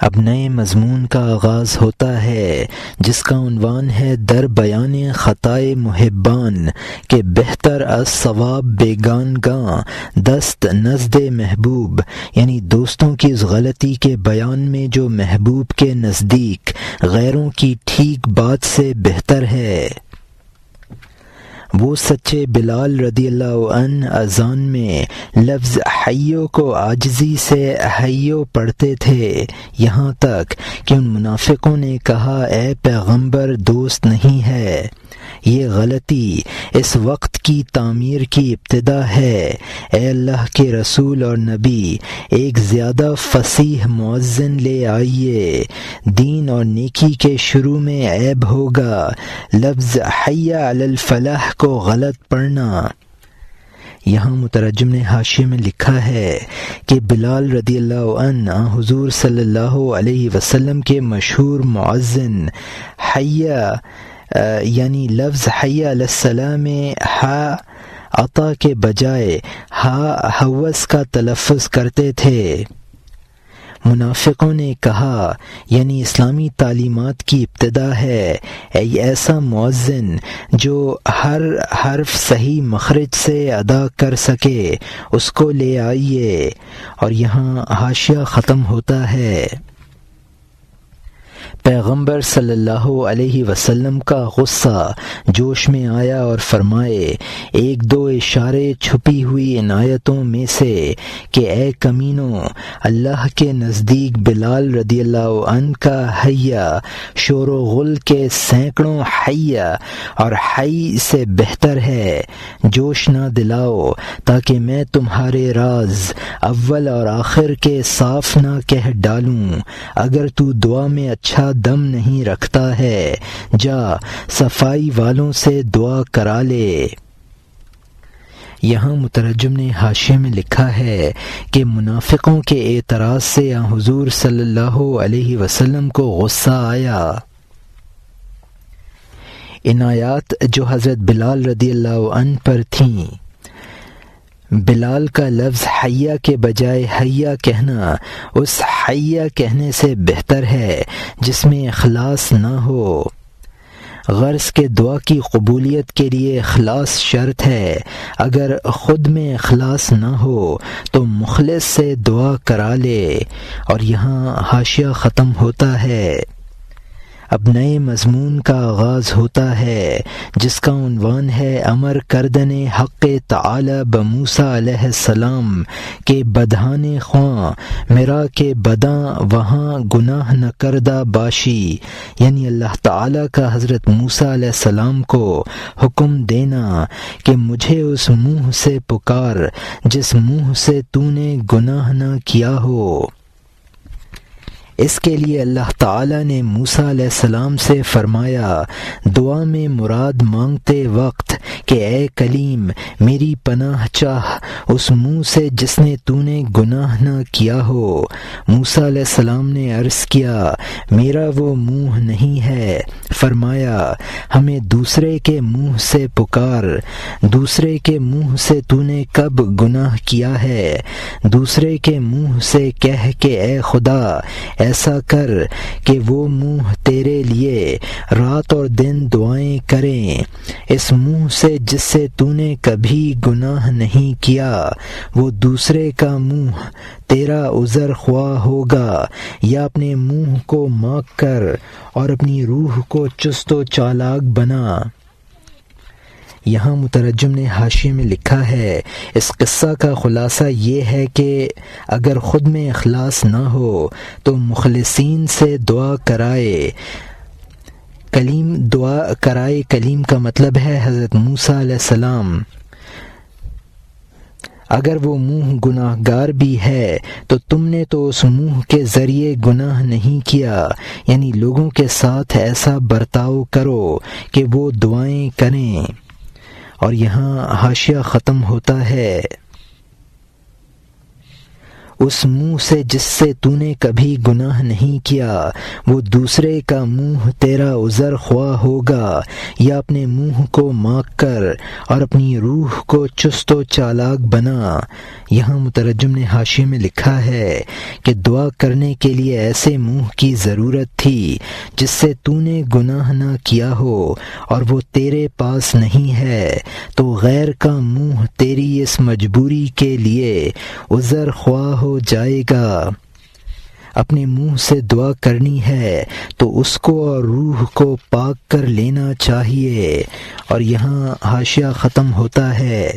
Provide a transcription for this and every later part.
اب نئے مضمون کا آغاز ہوتا ہے جس کا عنوان ہے در بیان خطائے محبان کہ بہتر از ثواب بیگان گاں دست نزد محبوب، یعنی دوستوں کی اس غلطی کے بیان میں جو محبوب کے نزدیک غیروں کی ٹھیک بات سے بہتر ہے۔ وہ سچے بلال رضی اللہ عنہ اذان میں لفظ حیو کو عاجزی سے حیو پڑھتے تھے، یہاں تک کہ ان منافقوں نے کہا اے پیغمبر دوست نہیں ہے۔ یہ غلطی اس وقت کی تعمیر کی ابتدا ہے۔ اے اللہ کے رسول اور نبی، ایک زیادہ فصیح مؤذن لے آئیے۔ دین اور نیکی کے شروع میں عیب ہوگا لفظ حی علی الفلاح کو غلط پڑھنا۔ یہاں مترجم نے حاشیے میں لکھا ہے کہ بلال رضی اللہ عنہ حضور صلی اللہ علیہ وسلم کے مشہور مؤذن حی یعنی لفظ حی علی الصلاۃ میں ہا عطا کے بجائے ہا حوس کا تلفظ کرتے تھے۔ منافقوں نے کہا یعنی اسلامی تعلیمات کی ابتدا ہے، ایسا مؤذن جو ہر حرف صحیح مخرج سے ادا کر سکے اس کو لے آئیے۔ اور یہاں حاشیہ ختم ہوتا ہے۔ پیغمبر صلی اللہ علیہ وسلم کا غصہ جوش میں آیا اور فرمائے ایک دو اشارے چھپی ہوئی عنایتوں میں سے کہ اے کمینوں، اللہ کے نزدیک بلال رضی اللہ عنہ کا حیا شور و غل کے سینکڑوں حیا اور حی سے بہتر ہے۔ جوش نہ دلاؤ تاکہ میں تمہارے راز اول اور آخر کے صاف نہ کہہ ڈالوں۔ اگر تو دعا میں اچھا دم نہیں رکھتا ہے جا صفائی والوں سے دعا کرا لے۔ یہاں مترجم نے حاشیے میں لکھا ہے کہ منافقوں کے اعتراض سے حضور صلی اللہ علیہ وسلم کو غصہ آیا۔ ان آیات جو حضرت بلال رضی اللہ عنہ پر تھیں، بلال کا لفظ حیا کے بجائے حیا کہنا اس حیا کہنے سے بہتر ہے جس میں اخلاص نہ ہو۔ غرض کے دعا کی قبولیت کے لیے اخلاص شرط ہے۔ اگر خود میں اخلاص نہ ہو تو مخلص سے دعا کرا لے۔ اور یہاں حاشیہ ختم ہوتا ہے۔ اب نئے مضمون کا آغاز ہوتا ہے جس کا عنوان ہے امر کردن حق تعالی بموسیٰ علیہ السلام کہ بدہان خواں میرا کے بداں وہاں گناہ نہ کردہ باشی، یعنی اللہ تعالی کا حضرت موسیٰ علیہ السلام کو حکم دینا کہ مجھے اس منہ سے پکار جس منہ سے تو نے گناہ نہ کیا ہو۔ اس کے لیے اللہ تعالیٰ نے موسیٰ علیہ السلام سے فرمایا دعا میں مراد مانگتے وقت کہ اے کلیم میری پناہ چاہ اس منہ سے جس نے تو نے گناہ نہ کیا ہو۔ موسیٰ علیہ السلام نے عرض کیا میرا وہ منہ نہیں ہے۔ فرمایا ہمیں دوسرے کے منہ سے پکار۔ دوسرے کے منہ سے تو نے کب گناہ کیا ہے؟ دوسرے کے منہ سے کہہ کہ اے خدا ایسا کر کہ وہ منہ تیرے لیے رات اور دن دعائیں کریں۔ اس منہ سے جس سے تو نے کبھی گناہ نہیں کیا وہ دوسرے کا منہ تیرا عذر خواہ ہوگا، یا اپنے منہ کو ماک کر اور اپنی روح کو چست و چالاک بنا۔ یہاں مترجم نے حاشیے میں لکھا ہے اس قصہ کا خلاصہ یہ ہے کہ اگر خود میں اخلاص نہ ہو تو مخلصین سے دعا کرائے۔ کلیم کا مطلب ہے حضرت موسیٰ علیہ السلام۔ اگر وہ منہ گناہ گار بھی ہے تو تم نے تو اس منہ کے ذریعے گناہ نہیں کیا، یعنی لوگوں کے ساتھ ایسا برتاؤ کرو کہ وہ دعائیں کریں۔ اور یہاں حاشیہ ختم ہوتا ہے۔ اس منہ سے جس سے تو نے کبھی گناہ نہیں کیا، وہ دوسرے کا منہ تیرا عذر خواہ ہوگا، یا اپنے منہ کو ماک کر اور اپنی روح کو چست و چالاک بنا۔ یہاں مترجم نے حاشیے میں لکھا ہے کہ دعا کرنے کے لیے ایسے منہ کی ضرورت تھی جس سے تو نے گناہ نہ کیا ہو اور وہ تیرے پاس نہیں ہے، تو غیر کا منہ تیری اس مجبوری کے لیے عذر خواہ ہو جائے گا۔ اپنے منہ سے دعا کرنی ہے تو اس کو اور روح کو پاک کر لینا چاہیے۔ اور یہاں حاشیہ ختم ہوتا ہے۔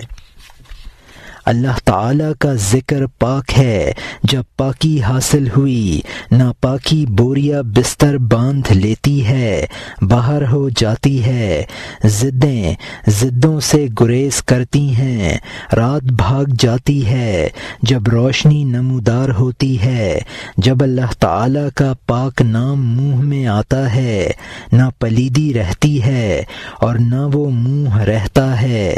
اللہ تعالیٰ کا ذکر پاک ہے، جب پاکی حاصل ہوئی ناپاکی بوریا بستر باندھ لیتی ہے، باہر ہو جاتی ہے، زدوں سے گریز کرتی ہیں، رات بھاگ جاتی ہے، جب روشنی نمودار ہوتی ہے، جب اللہ تعالیٰ کا پاک نام منہ میں آتا ہے، نہ پلیدی رہتی ہے اور نہ وہ منہ رہتا ہے۔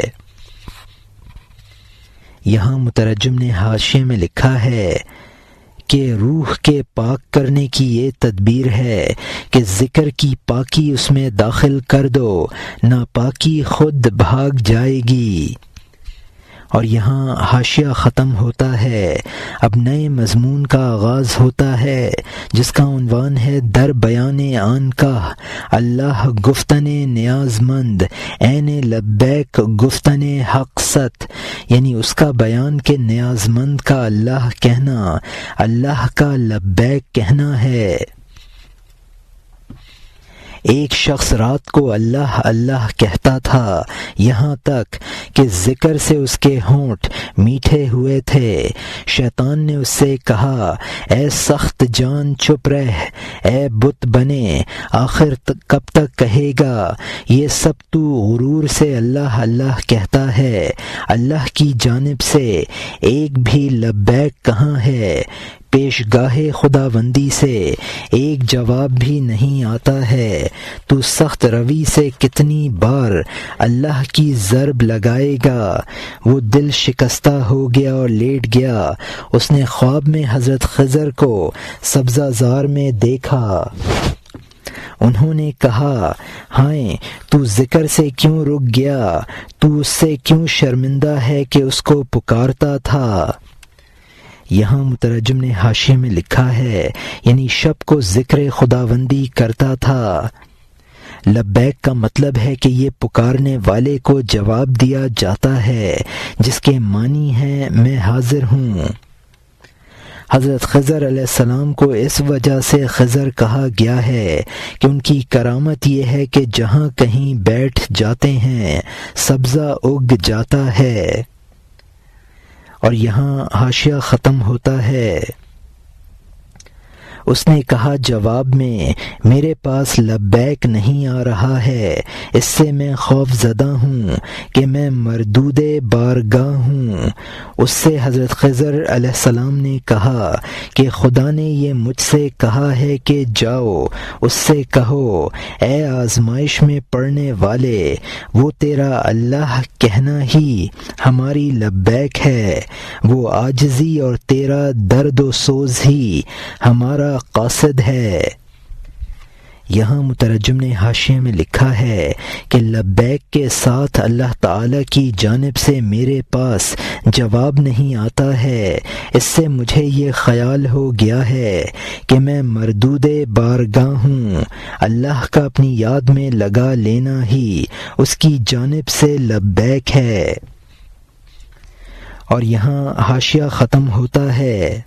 یہاں مترجم نے حاشیے میں لکھا ہے کہ روح کے پاک کرنے کی یہ تدبیر ہے کہ ذکر کی پاکی اس میں داخل کر دو، ناپاکی خود بھاگ جائے گی۔ اور یہاں حاشیہ ختم ہوتا ہے۔ اب نئے مضمون کا آغاز ہوتا ہے جس کا عنوان ہے در بیان آن کا اللہ گفتن نیاز مند عین لبیک گفتن حق ست، یعنی اس کا بیان کہ نیاز مند کا اللہ کہنا اللہ کا لبیک کہنا ہے۔ ایک شخص رات کو اللہ اللہ کہتا تھا، یہاں تک کہ ذکر سے اس کے ہونٹ میٹھے ہوئے تھے۔ شیطان نے اس سے کہا، اے سخت جان چپ رہ، اے بت بنے، آخر کب تک کہے گا؟ یہ سب تو غرور سے اللہ اللہ کہتا ہے، اللہ کی جانب سے ایک بھی لبیک کہاں ہے؟ پیش گاہ خداوندی سے ایک جواب بھی نہیں آتا ہے۔ تو سخت روی سے کتنی بار اللہ کی ضرب لگائے گا؟ وہ دل شکستہ ہو گیا اور لیٹ گیا۔ اس نے خواب میں حضرت خضر کو سبزہ زار میں دیکھا۔ انہوں نے کہا، ہائے تو ذکر سے کیوں رک گیا؟ تو اس سے کیوں شرمندہ ہے کہ اس کو پکارتا تھا؟ یہاں مترجم نے حاشیے میں لکھا ہے، یعنی شب کو ذکر خداوندی کرتا تھا۔ لبیک کا مطلب ہے کہ یہ پکارنے والے کو جواب دیا جاتا ہے، جس کے معنی ہے میں حاضر ہوں۔ حضرت خضر علیہ السلام کو اس وجہ سے خضر کہا گیا ہے کہ ان کی کرامت یہ ہے کہ جہاں کہیں بیٹھ جاتے ہیں سبزہ اگ جاتا ہے۔ اور یہاں حاشیہ ختم ہوتا ہے۔ اس نے کہا جواب میں، میرے پاس لبیک نہیں آ رہا ہے، اس سے میں خوف زدہ ہوں کہ میں مردود بارگاہ ہوں۔ اس سے حضرت خضر علیہ السلام نے کہا کہ خدا نے یہ مجھ سے کہا ہے کہ جاؤ اس سے کہو، اے آزمائش میں پڑنے والے، وہ تیرا اللہ کہنا ہی ہماری لبیک ہے، وہ عاجزی اور تیرا درد و سوز ہی ہمارا قاصد ہے۔ یہاں مترجم نے حاشیے میں لکھا ہے کہ لبیک کے ساتھ اللہ تعالیٰ کی جانب سے میرے پاس جواب نہیں آتا ہے، اس سے مجھے یہ خیال ہو گیا ہے کہ میں مردود بارگاہ ہوں۔ اللہ کا اپنی یاد میں لگا لینا ہی اس کی جانب سے لبیک ہے۔ اور یہاں حاشیہ ختم ہوتا ہے۔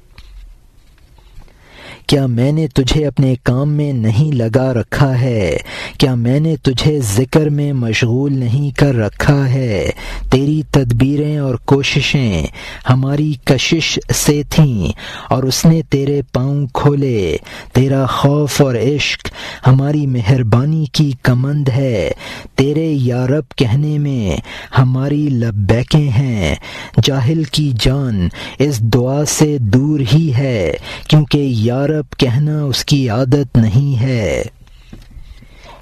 کیا میں نے تجھے اپنے کام میں نہیں لگا رکھا ہے؟ کیا میں نے تجھے ذکر میں مشغول نہیں کر رکھا ہے؟ تیری تدبیریں اور کوششیں ہماری کشش سے تھیں اور اس نے تیرے پاؤں کھولے۔ تیرا خوف اور عشق ہماری مہربانی کی کمند ہے۔ تیرے یا رب کہنے میں ہماری لبیکیں ہیں۔ جاہل کی جان اس دعا سے دور ہی ہے، کیونکہ یا رب کہنا اس کی عادت نہیں ہے۔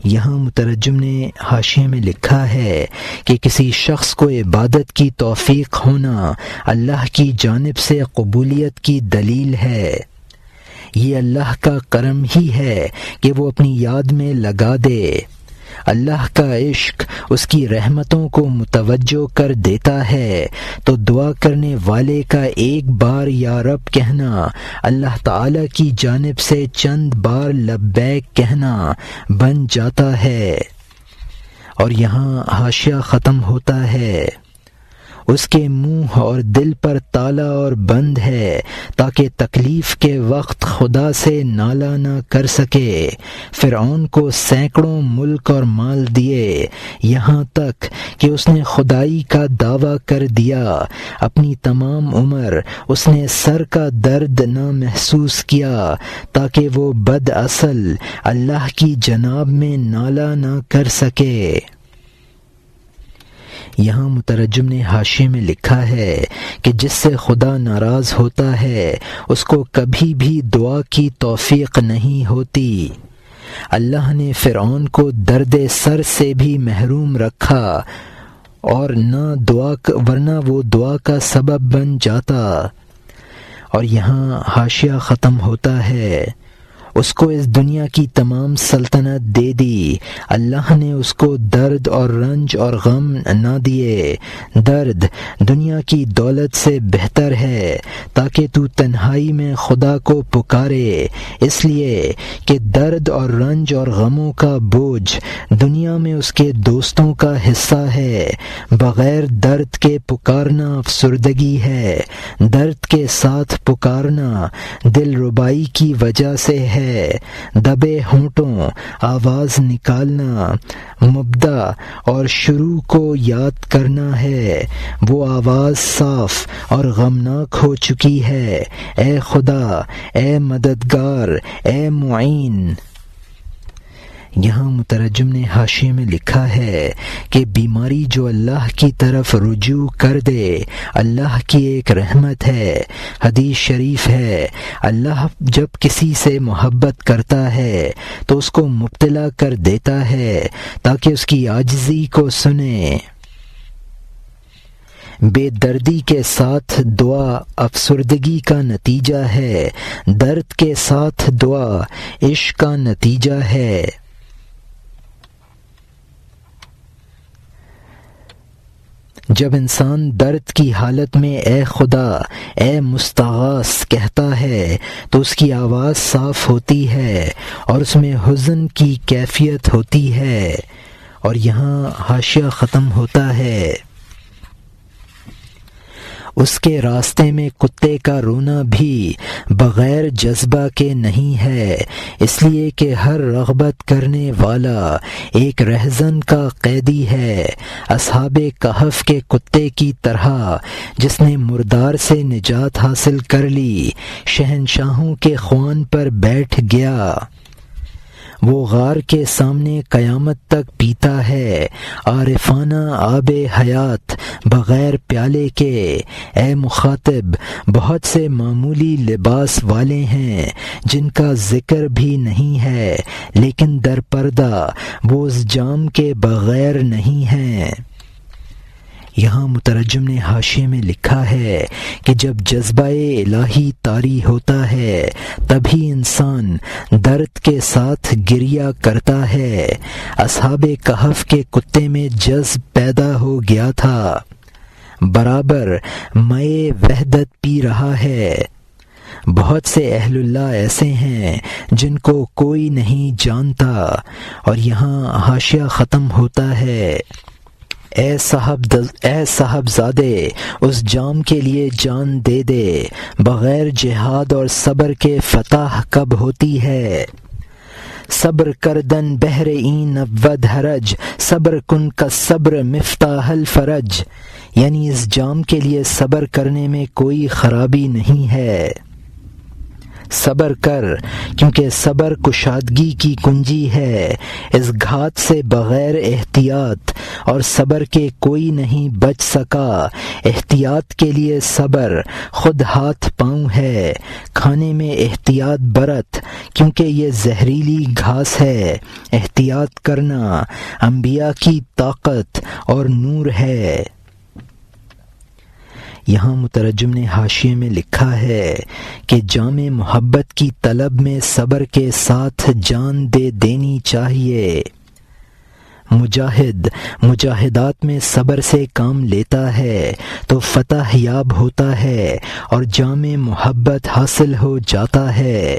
یہاں مترجم نے حاشیے میں لکھا ہے کہ کسی شخص کو عبادت کی توفیق ہونا اللہ کی جانب سے قبولیت کی دلیل ہے۔ یہ اللہ کا کرم ہی ہے کہ وہ اپنی یاد میں لگا دے۔ اللہ کا عشق اس کی رحمتوں کو متوجہ کر دیتا ہے، تو دعا کرنے والے کا ایک بار یا رب کہنا اللہ تعالی کی جانب سے چند بار لبیک کہنا بن جاتا ہے۔ اور یہاں حاشیہ ختم ہوتا ہے۔ اس کے منہ اور دل پر تالا اور بند ہے تاکہ تکلیف کے وقت خدا سے نالہ نہ کر سکے۔ فرعون کو سینکڑوں ملک اور مال دیے، یہاں تک کہ اس نے خدائی کا دعویٰ کر دیا۔ اپنی تمام عمر اس نے سر کا درد نہ محسوس کیا تاکہ وہ بد اصل اللہ کی جناب میں نالہ نہ کر سکے۔ یہاں مترجم نے حاشیے میں لکھا ہے کہ جس سے خدا ناراض ہوتا ہے اس کو کبھی بھی دعا کی توفیق نہیں ہوتی۔ اللہ نے فرعون کو درد سر سے بھی محروم رکھا اور ورنہ وہ دعا کا سبب بن جاتا۔ اور یہاں حاشیہ ختم ہوتا ہے۔ اس کو اس دنیا کی تمام سلطنت دے دی، اللہ نے اس کو درد اور رنج اور غم نہ دیے۔ درد دنیا کی دولت سے بہتر ہے تاکہ تو تنہائی میں خدا کو پکارے، اس لیے کہ درد اور رنج اور غموں کا بوجھ دنیا میں اس کے دوستوں کا حصہ ہے۔ بغیر درد کے پکارنا افسردگی ہے، درد کے ساتھ پکارنا دل ربائی کی وجہ سے ہے۔ دبے ہونٹوں آواز نکالنا مبدا اور شروع کو یاد کرنا ہے، وہ آواز صاف اور غمناک ہو چکی ہے۔ اے خدا، اے مددگار، اے معین۔ یہاں مترجم نے حاشیے میں لکھا ہے کہ بیماری جو اللہ کی طرف رجوع کر دے اللہ کی ایک رحمت ہے۔ حدیث شریف ہے، اللہ جب کسی سے محبت کرتا ہے تو اس کو مبتلا کر دیتا ہے تاکہ اس کی عاجزی کو سنے۔ بے دردی کے ساتھ دعا افسردگی کا نتیجہ ہے، درد کے ساتھ دعا عشق کا نتیجہ ہے۔ جب انسان درد کی حالت میں اے خدا، اے مستغاث کہتا ہے تو اس کی آواز صاف ہوتی ہے اور اس میں حزن کی کیفیت ہوتی ہے۔ اور یہاں حاشیہ ختم ہوتا ہے۔ اس کے راستے میں کتے کا رونا بھی بغیر جذبہ کے نہیں ہے، اس لیے کہ ہر رغبت کرنے والا ایک رہزن کا قیدی ہے، اصحاب کہف کے کتے کی طرح جس نے مردار سے نجات حاصل کر لی، شہنشاہوں کے خوان پر بیٹھ گیا۔ وہ غار کے سامنے قیامت تک پیتا ہے، عارفانہ آب حیات بغیر پیالے کے۔ اے مخاطب، بہت سے معمولی لباس والے ہیں جن کا ذکر بھی نہیں ہے، لیکن در پردہ وہ اس جام کے بغیر نہیں ہیں۔ یہاں مترجم نے حاشیے میں لکھا ہے کہ جب جذبہ الہی طاری ہوتا ہے تبھی انسان درد کے ساتھ گریہ کرتا ہے۔ اصحاب کہف کے کتے میں جذب پیدا ہو گیا تھا، برابر مائے وحدت پی رہا ہے۔ بہت سے اہل اللہ ایسے ہیں جن کو کوئی نہیں جانتا۔ اور یہاں حاشیہ ختم ہوتا ہے۔ اے صاحبزادے، اس جام کے لیے جان دے دے، بغیر جہاد اور صبر کے فتح کب ہوتی ہے؟ صبر کردن بہر این نبود حرج، صبر کن کا صبر مفتاح الفرج، یعنی اس جام کے لیے صبر کرنے میں کوئی خرابی نہیں ہے۔ صبر کر، کیونکہ صبر کشادگی کی کنجی ہے۔ اس گھات سے بغیر احتیاط اور صبر کے کوئی نہیں بچ سکا۔ احتیاط کے لیے صبر خود ہاتھ پاؤں ہے۔ کھانے میں احتیاط برت کیونکہ یہ زہریلی گھاس ہے۔ احتیاط کرنا انبیاء کی طاقت اور نور ہے۔ یہاں مترجم نے حاشیے میں لکھا ہے کہ جامع محبت کی طلب میں صبر کے ساتھ جان دے دینی چاہیے۔ مجاہدات میں صبر سے کام لیتا ہے تو فتح یاب ہوتا ہے اور جامع محبت حاصل ہو جاتا ہے۔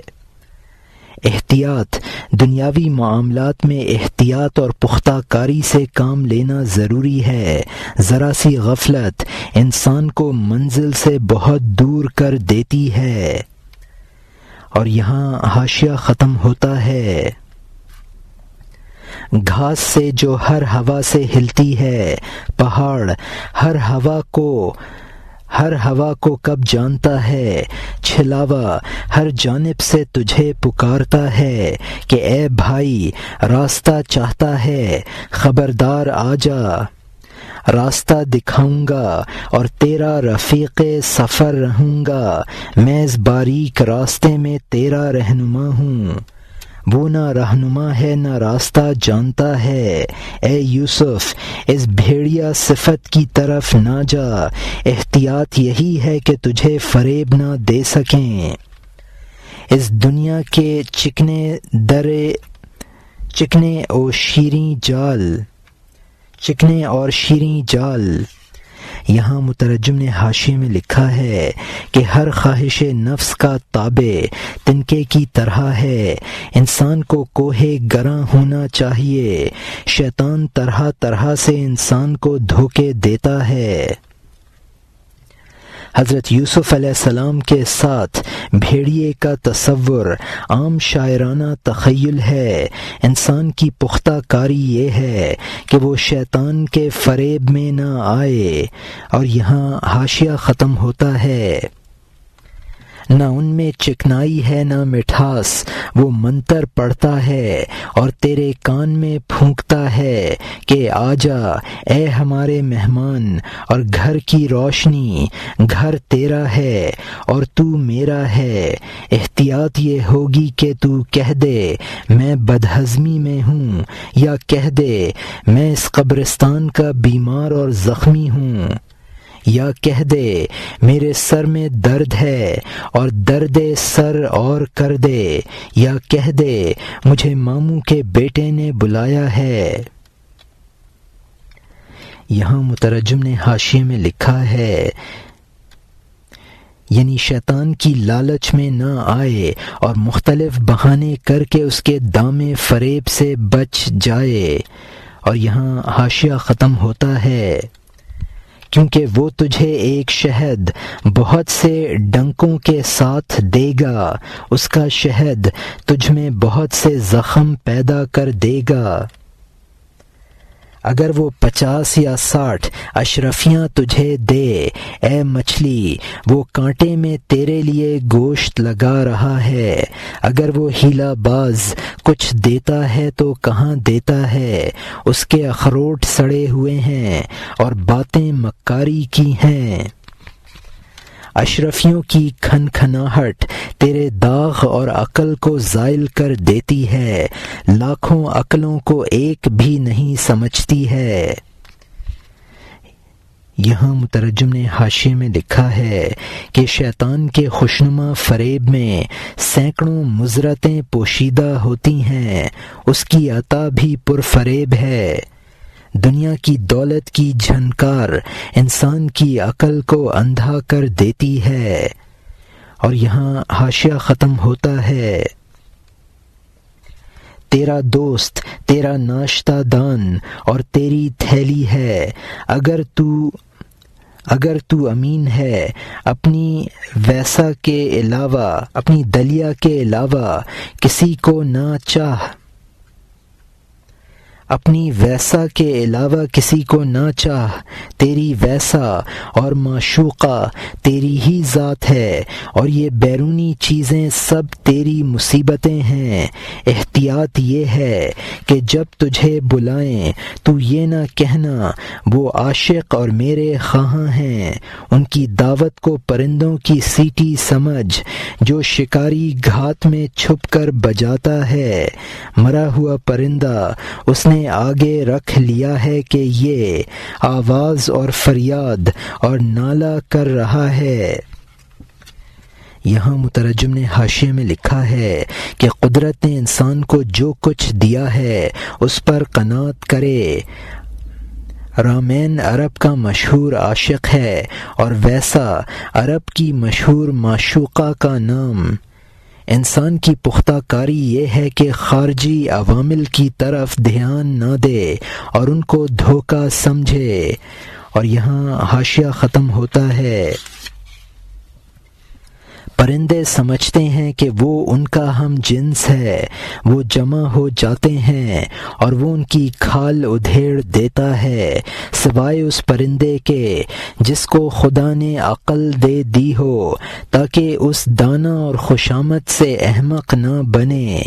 احتیاط دنیاوی معاملات میں احتیاط اور پختہ کاری سے کام لینا ضروری ہے۔ ذرا سی غفلت انسان کو منزل سے بہت دور کر دیتی ہے۔ اور یہاں حاشیہ ختم ہوتا ہے۔ گھاس سے جو ہر ہوا سے ہلتی ہے، پہاڑ ہر ہوا کو کب جانتا ہے، چھلاوا ہر جانب سے تجھے پکارتا ہے کہ اے بھائی راستہ چاہتا ہے، خبردار آجا، راستہ دکھاؤں گا اور تیرا رفیق سفر رہوں گا، میں اس باریک راستے میں تیرا رہنما ہوں۔ وہ نہ رہنما ہے نہ راستہ جانتا ہے۔ اے یوسف اس بھیڑیا صفت کی طرف نہ جا، احتیاط یہی ہے کہ تجھے فریب نہ دے سکیں۔ اس دنیا کے چکنے اور شیریں جال۔ یہاں مترجم نے حاشیے میں لکھا ہے کہ ہر خواہش نفس کا تابع تنکے کی طرح ہے۔ انسان کو کوہ گراں ہونا چاہیے۔ شیطان طرح طرح سے انسان کو دھوکے دیتا ہے۔ حضرت یوسف علیہ السلام کے ساتھ بھیڑیے کا تصور عام شاعرانہ تخیل ہے۔ انسان کی پختہ کاری یہ ہے کہ وہ شیطان کے فریب میں نہ آئے۔ اور یہاں حاشیہ ختم ہوتا ہے۔ نہ ان میں چکنائی ہے نہ مٹھاس، وہ منتر پڑھتا ہے اور تیرے کان میں پھونکتا ہے کہ آجا اے ہمارے مہمان، اور گھر کی روشنی، گھر تیرا ہے اور تو میرا ہے۔ احتیاط یہ ہوگی کہ تو کہہ دے میں بدہضمی میں ہوں، یا کہہ دے میں اس قبرستان کا بیمار اور زخمی ہوں، یا کہہ دے میرے سر میں درد ہے اور درد سر اور کر دے، یا کہہ دے مجھے ماموں کے بیٹے نے بلایا ہے۔ یہاں مترجم نے حاشیے میں لکھا ہے یعنی شیطان کی لالچ میں نہ آئے اور مختلف بہانے کر کے اس کے دام فریب سے بچ جائے۔ اور یہاں حاشیہ ختم ہوتا ہے۔ کیونکہ وہ تجھے ایک شہد بہت سے ڈنکوں کے ساتھ دے گا، اس کا شہد تجھ میں بہت سے زخم پیدا کر دے گا۔ اگر وہ 50 یا 60 اشرفیاں تجھے دے اے مچھلی، وہ کانٹے میں تیرے لیے گوشت لگا رہا ہے۔ اگر وہ ہیلا باز کچھ دیتا ہے تو کہاں دیتا ہے، اس کے اخروٹ سڑے ہوئے ہیں اور باتیں مکاری کی ہیں۔ اشرفیوں کی کھنکھناہٹ تیرے داغ اور عقل کو زائل کر دیتی ہے، لاکھوں عقلوں کو ایک بھی نہیں سمجھتی ہے۔ یہاں مترجم نے حاشیے میں لکھا ہے کہ شیطان کے خوشنما فریب میں سینکڑوں مضرتیں پوشیدہ ہوتی ہیں، اس کی عطا بھی پرفریب ہے۔ دنیا کی دولت کی جھنکار انسان کی عقل کو اندھا کر دیتی ہے۔ اور یہاں حاشیہ ختم ہوتا ہے۔ تیرا دوست تیرا ناشتہ دان اور تیری تھیلی ہے، اگر تو امین ہے اپنی ویسا کے علاوہ، اپنی دلیا کے علاوہ کسی کو نہ چاہ، اپنی ویسا کے علاوہ کسی کو نہ چاہ، تیری ویسا اور معشوقہ تیری ہی ذات ہے، اور یہ بیرونی چیزیں سب تیری مصیبتیں ہیں۔ احتیاط یہ ہے کہ جب تجھے بلائیں تو یہ نہ کہنا وہ عاشق اور میرے خواہاں ہیں، ان کی دعوت کو پرندوں کی سیٹی سمجھ جو شکاری گھات میں چھپ کر بجاتا ہے، مرا ہوا پرندہ اس نے آگے رکھ لیا ہے کہ یہ آواز اور فریاد اور نالہ کر رہا ہے۔ یہاں مترجم نے حاشیے میں لکھا ہے کہ قدرت نے انسان کو جو کچھ دیا ہے اس پر قناعت کرے۔ رامین عرب کا مشہور عاشق ہے اور ویسا عرب کی مشہور معشوقہ کا نام۔ انسان کی پختہ کاری یہ ہے کہ خارجی عوامل کی طرف دھیان نہ دے اور ان کو دھوکہ سمجھے۔ اور یہاں حاشیہ ختم ہوتا ہے۔ پرندے سمجھتے ہیں کہ وہ ان کا ہم جنس ہے، وہ جمع ہو جاتے ہیں اور وہ ان کی کھال ادھیڑ دیتا ہے، سوائے اس پرندے کے جس کو خدا نے عقل دے دی ہو تاکہ اس دانہ اور خوشامد سے احمق نہ بنے۔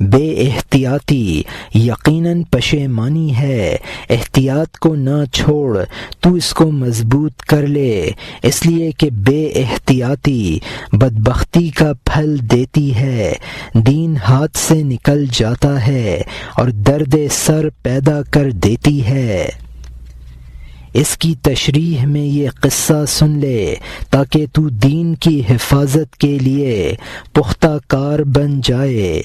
بے احتیاطی یقیناً پشیمانی ہے، احتیاط کو نہ چھوڑ، تو اس کو مضبوط کر لے، اس لیے کہ بے احتیاطی بدبختی کا پھل دیتی ہے، دین ہاتھ سے نکل جاتا ہے اور درد سر پیدا کر دیتی ہے۔ اس کی تشریح میں یہ قصہ سن لے تاکہ تو دین کی حفاظت کے لیے پختہ کار بن جائے۔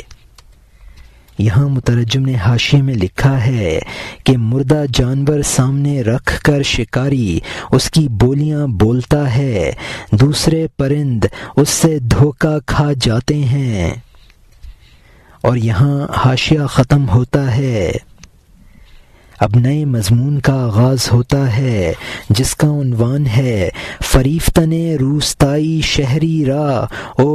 یہاں مترجم نے حاشیے میں لکھا ہے کہ مردہ جانور سامنے رکھ کر شکاری اس کی بولیاں بولتا ہے، دوسرے پرند اس سے دھوکہ کھا جاتے ہیں۔ اور یہاں حاشیہ ختم ہوتا ہے۔ اب نئے مضمون کا آغاز ہوتا ہے جس کا عنوان ہے فریفتن روستائی شہری را او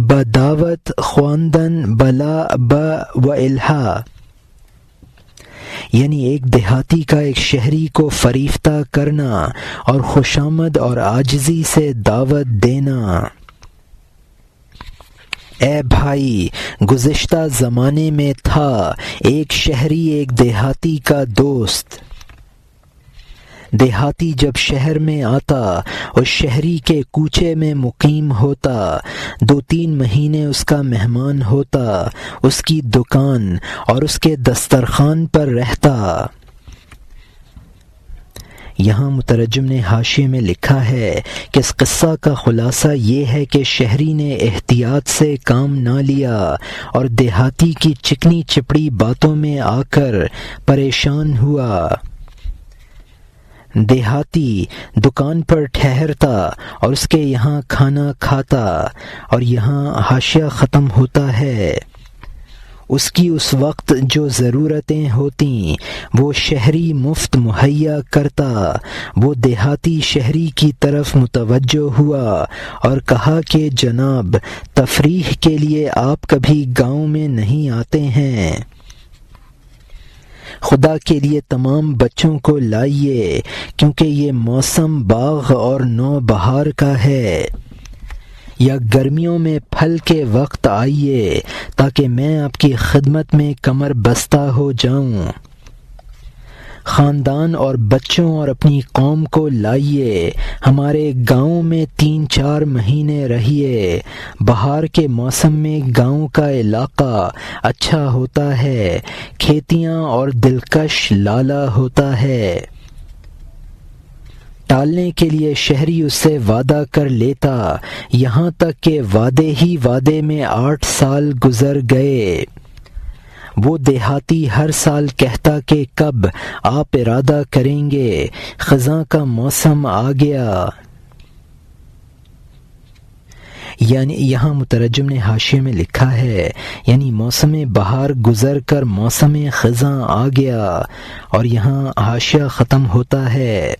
بداوت خواندن بلا و الہا، یعنی ایک دیہاتی کا ایک شہری کو فریفتہ کرنا اور خوشامد اور عاجزی سے دعوت دینا۔ اے بھائی، گزشتہ زمانے میں تھا ایک شہری ایک دیہاتی کا دوست۔ دیہاتی جب شہر میں آتا اس شہری کے کوچے میں مقیم ہوتا، 2-3 مہینے اس کا مہمان ہوتا، اس کی دکان اور اس کے دسترخوان پر رہتا۔ یہاں مترجم نے حاشیے میں لکھا ہے کہ اس قصہ کا خلاصہ یہ ہے کہ شہری نے احتیاط سے کام نہ لیا اور دیہاتی کی چکنی چپڑی باتوں میں آ کر پریشان ہوا۔ دیہاتی دکان پر ٹھہرتا اور اس کے یہاں کھانا کھاتا، اور یہاں حاشیہ ختم ہوتا ہے۔ اس کی اس وقت جو ضرورتیں ہوتیں وہ شہری مفت مہیا کرتا۔ وہ دیہاتی شہری کی طرف متوجہ ہوا اور کہا کہ جناب، تفریح کے لیے آپ کبھی گاؤں میں نہیں آتے ہیں؟ خدا کے لیے تمام بچوں کو لائیے کیونکہ یہ موسم باغ اور نو بہار کا ہے، یا گرمیوں میں پھل کے وقت آئیے تاکہ میں آپ کی خدمت میں کمر بستہ ہو جاؤں۔ خاندان اور بچوں اور اپنی قوم کو لائیے، ہمارے گاؤں میں 3-4 مہینے رہیے۔ بہار کے موسم میں گاؤں کا علاقہ اچھا ہوتا ہے، کھیتیاں اور دلکش لالا ہوتا ہے۔ ٹالنے کے لیے شہری اس سے وعدہ کر لیتا، یہاں تک کہ وعدے ہی وعدے میں 8 سال گزر گئے۔ وہ دیہاتی ہر سال کہتا کہ کب آپ ارادہ کریں گے، خزاں کا موسم آ گیا۔ یعنی یہاں مترجم نے حاشیے میں لکھا ہے، یعنی موسم بہار گزر کر موسم خزاں آ گیا، اور یہاں حاشیہ ختم ہوتا ہے۔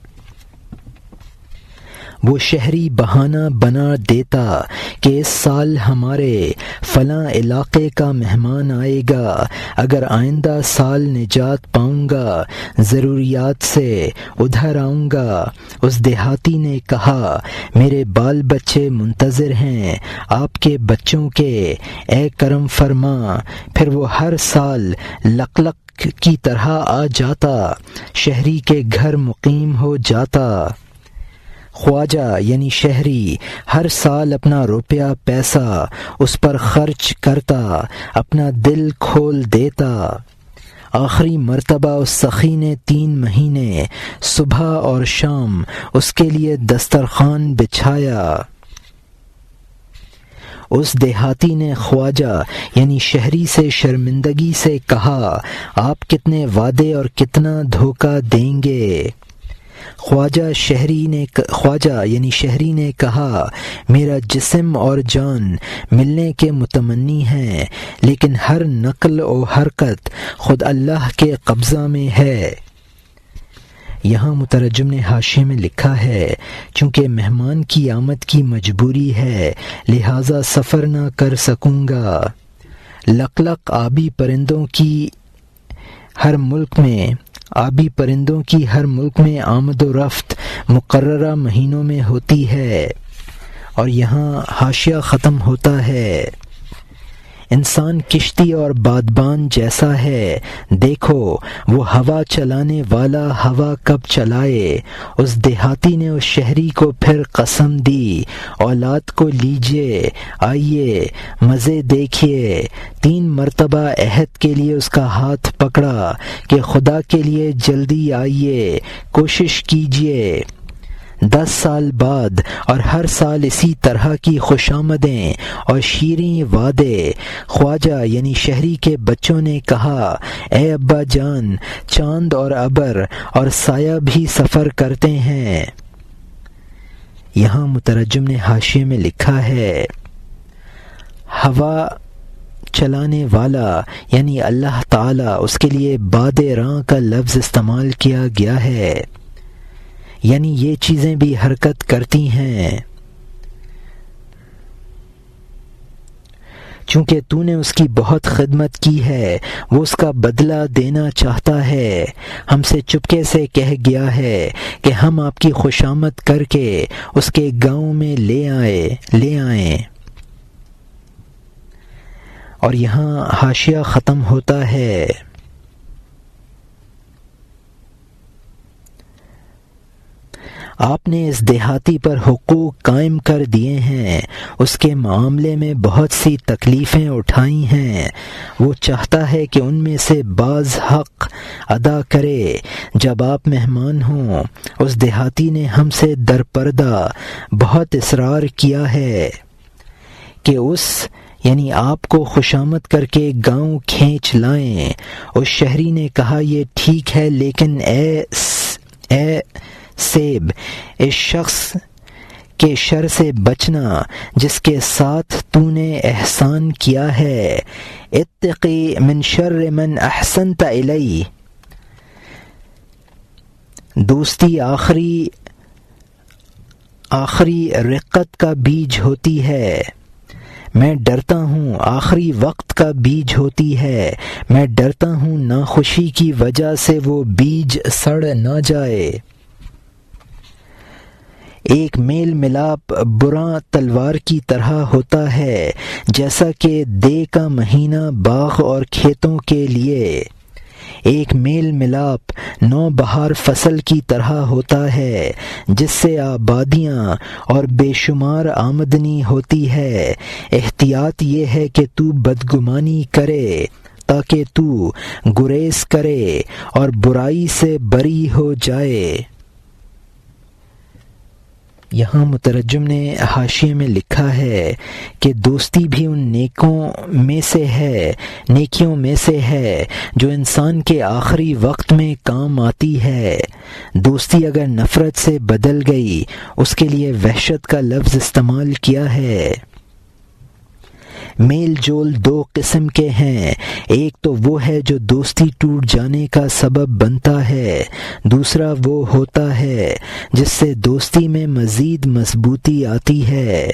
وہ شہری بہانہ بنا دیتا کہ اس سال ہمارے فلاں علاقے کا مہمان آئے گا، اگر آئندہ سال نجات پاؤں گا ضروریات سے ادھر آؤں گا۔ اس دیہاتی نے کہا میرے بال بچے منتظر ہیں آپ کے بچوں کے، اے کرم فرما۔ پھر وہ ہر سال لقلق کی طرح آ جاتا، شہری کے گھر مقیم ہو جاتا۔ خواجہ یعنی شہری ہر سال اپنا روپیہ پیسہ اس پر خرچ کرتا، اپنا دل کھول دیتا۔ آخری مرتبہ اس سخی نے 3 مہینے صبح اور شام اس کے لیے دسترخوان بچھایا۔ اس دیہاتی نے خواجہ یعنی شہری سے شرمندگی سے کہا آپ کتنے وعدے اور کتنا دھوکہ دیں گے؟ خواجہ یعنی شہری نے کہا میرا جسم اور جان ملنے کے متمنی ہیں، لیکن ہر نقل و حرکت خود اللہ کے قبضہ میں ہے۔ یہاں مترجم نے حاشیے میں لکھا ہے چونکہ مہمان کی آمد کی مجبوری ہے لہٰذا سفر نہ کر سکوں گا۔ لقلق آبی پرندوں کی ہر ملک میں آمد و رفت مقررہ مہینوں میں ہوتی ہے۔ اور یہاں حاشیہ ختم ہوتا ہے۔ انسان کشتی اور بادبان جیسا ہے، دیکھو وہ ہوا چلانے والا ہوا کب چلائے۔ اس دیہاتی نے اس شہری کو پھر قسم دی اولاد کو لیجئے، آئیے مزے دیکھیے۔ 3 مرتبہ عہد کے لیے اس کا ہاتھ پکڑا کہ خدا کے لیے جلدی آئیے، کوشش کیجئے۔ 10 سال بعد اور ہر سال اسی طرح کی خوشامدیں اور شیریں وعدے۔ خواجہ یعنی شہری کے بچوں نے کہا اے ابا جان، چاند اور ابر اور سایہ بھی سفر کرتے ہیں۔ یہاں مترجم نے حاشیے میں لکھا ہے ہوا چلانے والا یعنی اللہ تعالیٰ، اس کے لیے باد راں کا لفظ استعمال کیا گیا ہے، یعنی یہ چیزیں بھی حرکت کرتی ہیں۔ چونکہ تو نے اس کی بہت خدمت کی ہے، وہ اس کا بدلہ دینا چاہتا ہے۔ ہم سے چپکے سے کہہ گیا ہے کہ ہم آپ کی خوشامد کر کے اس کے گاؤں میں لے آئیں۔ اور یہاں حاشیہ ختم ہوتا ہے۔ آپ نے اس دیہاتی پر حقوق قائم کر دیے ہیں، اس کے معاملے میں بہت سی تکلیفیں اٹھائی ہیں، وہ چاہتا ہے کہ ان میں سے بعض حق ادا کرے جب آپ مہمان ہوں۔ اس دیہاتی نے ہم سے درپردہ بہت اصرار کیا ہے کہ یعنی آپ کو خوشامد کر کے گاؤں کھینچ لائیں۔ اس شہری نے کہا یہ ٹھیک ہے، لیکن اے سیب، اس شخص کے شر سے بچنا جس کے ساتھ تو نے احسان کیا ہے۔ اتقی من شر من احسنت الیہ۔ دوستی آخری رقت کا بیج ہوتی ہے، میں ڈرتا ہوں آخری وقت کا بیج ہوتی ہے، میں ڈرتا ہوں ناخوشی کی وجہ سے وہ بیج سڑ نہ جائے۔ ایک میل ملاپ برا تلوار کی طرح ہوتا ہے، جیسا کہ دے کا مہینہ باغ اور کھیتوں کے لیے۔ ایک میل ملاپ نو بہار فصل کی طرح ہوتا ہے، جس سے آبادیاں اور بے شمار آمدنی ہوتی ہے۔ احتیاط یہ ہے کہ تو بدگمانی کرے تاکہ تو گریز کرے اور برائی سے بری ہو جائے۔ یہاں مترجم نے حاشیے میں لکھا ہے کہ دوستی بھی ان نیکیوں میں سے ہے جو انسان کے آخری وقت میں کام آتی ہے۔ دوستی اگر نفرت سے بدل گئی، اس کے لیے وحشت کا لفظ استعمال کیا ہے۔ میل جول دو قسم کے ہیں، ایک تو وہ ہے جو دوستی ٹوٹ جانے کا سبب بنتا ہے، دوسرا وہ ہوتا ہے جس سے دوستی میں مزید مضبوطی آتی ہے۔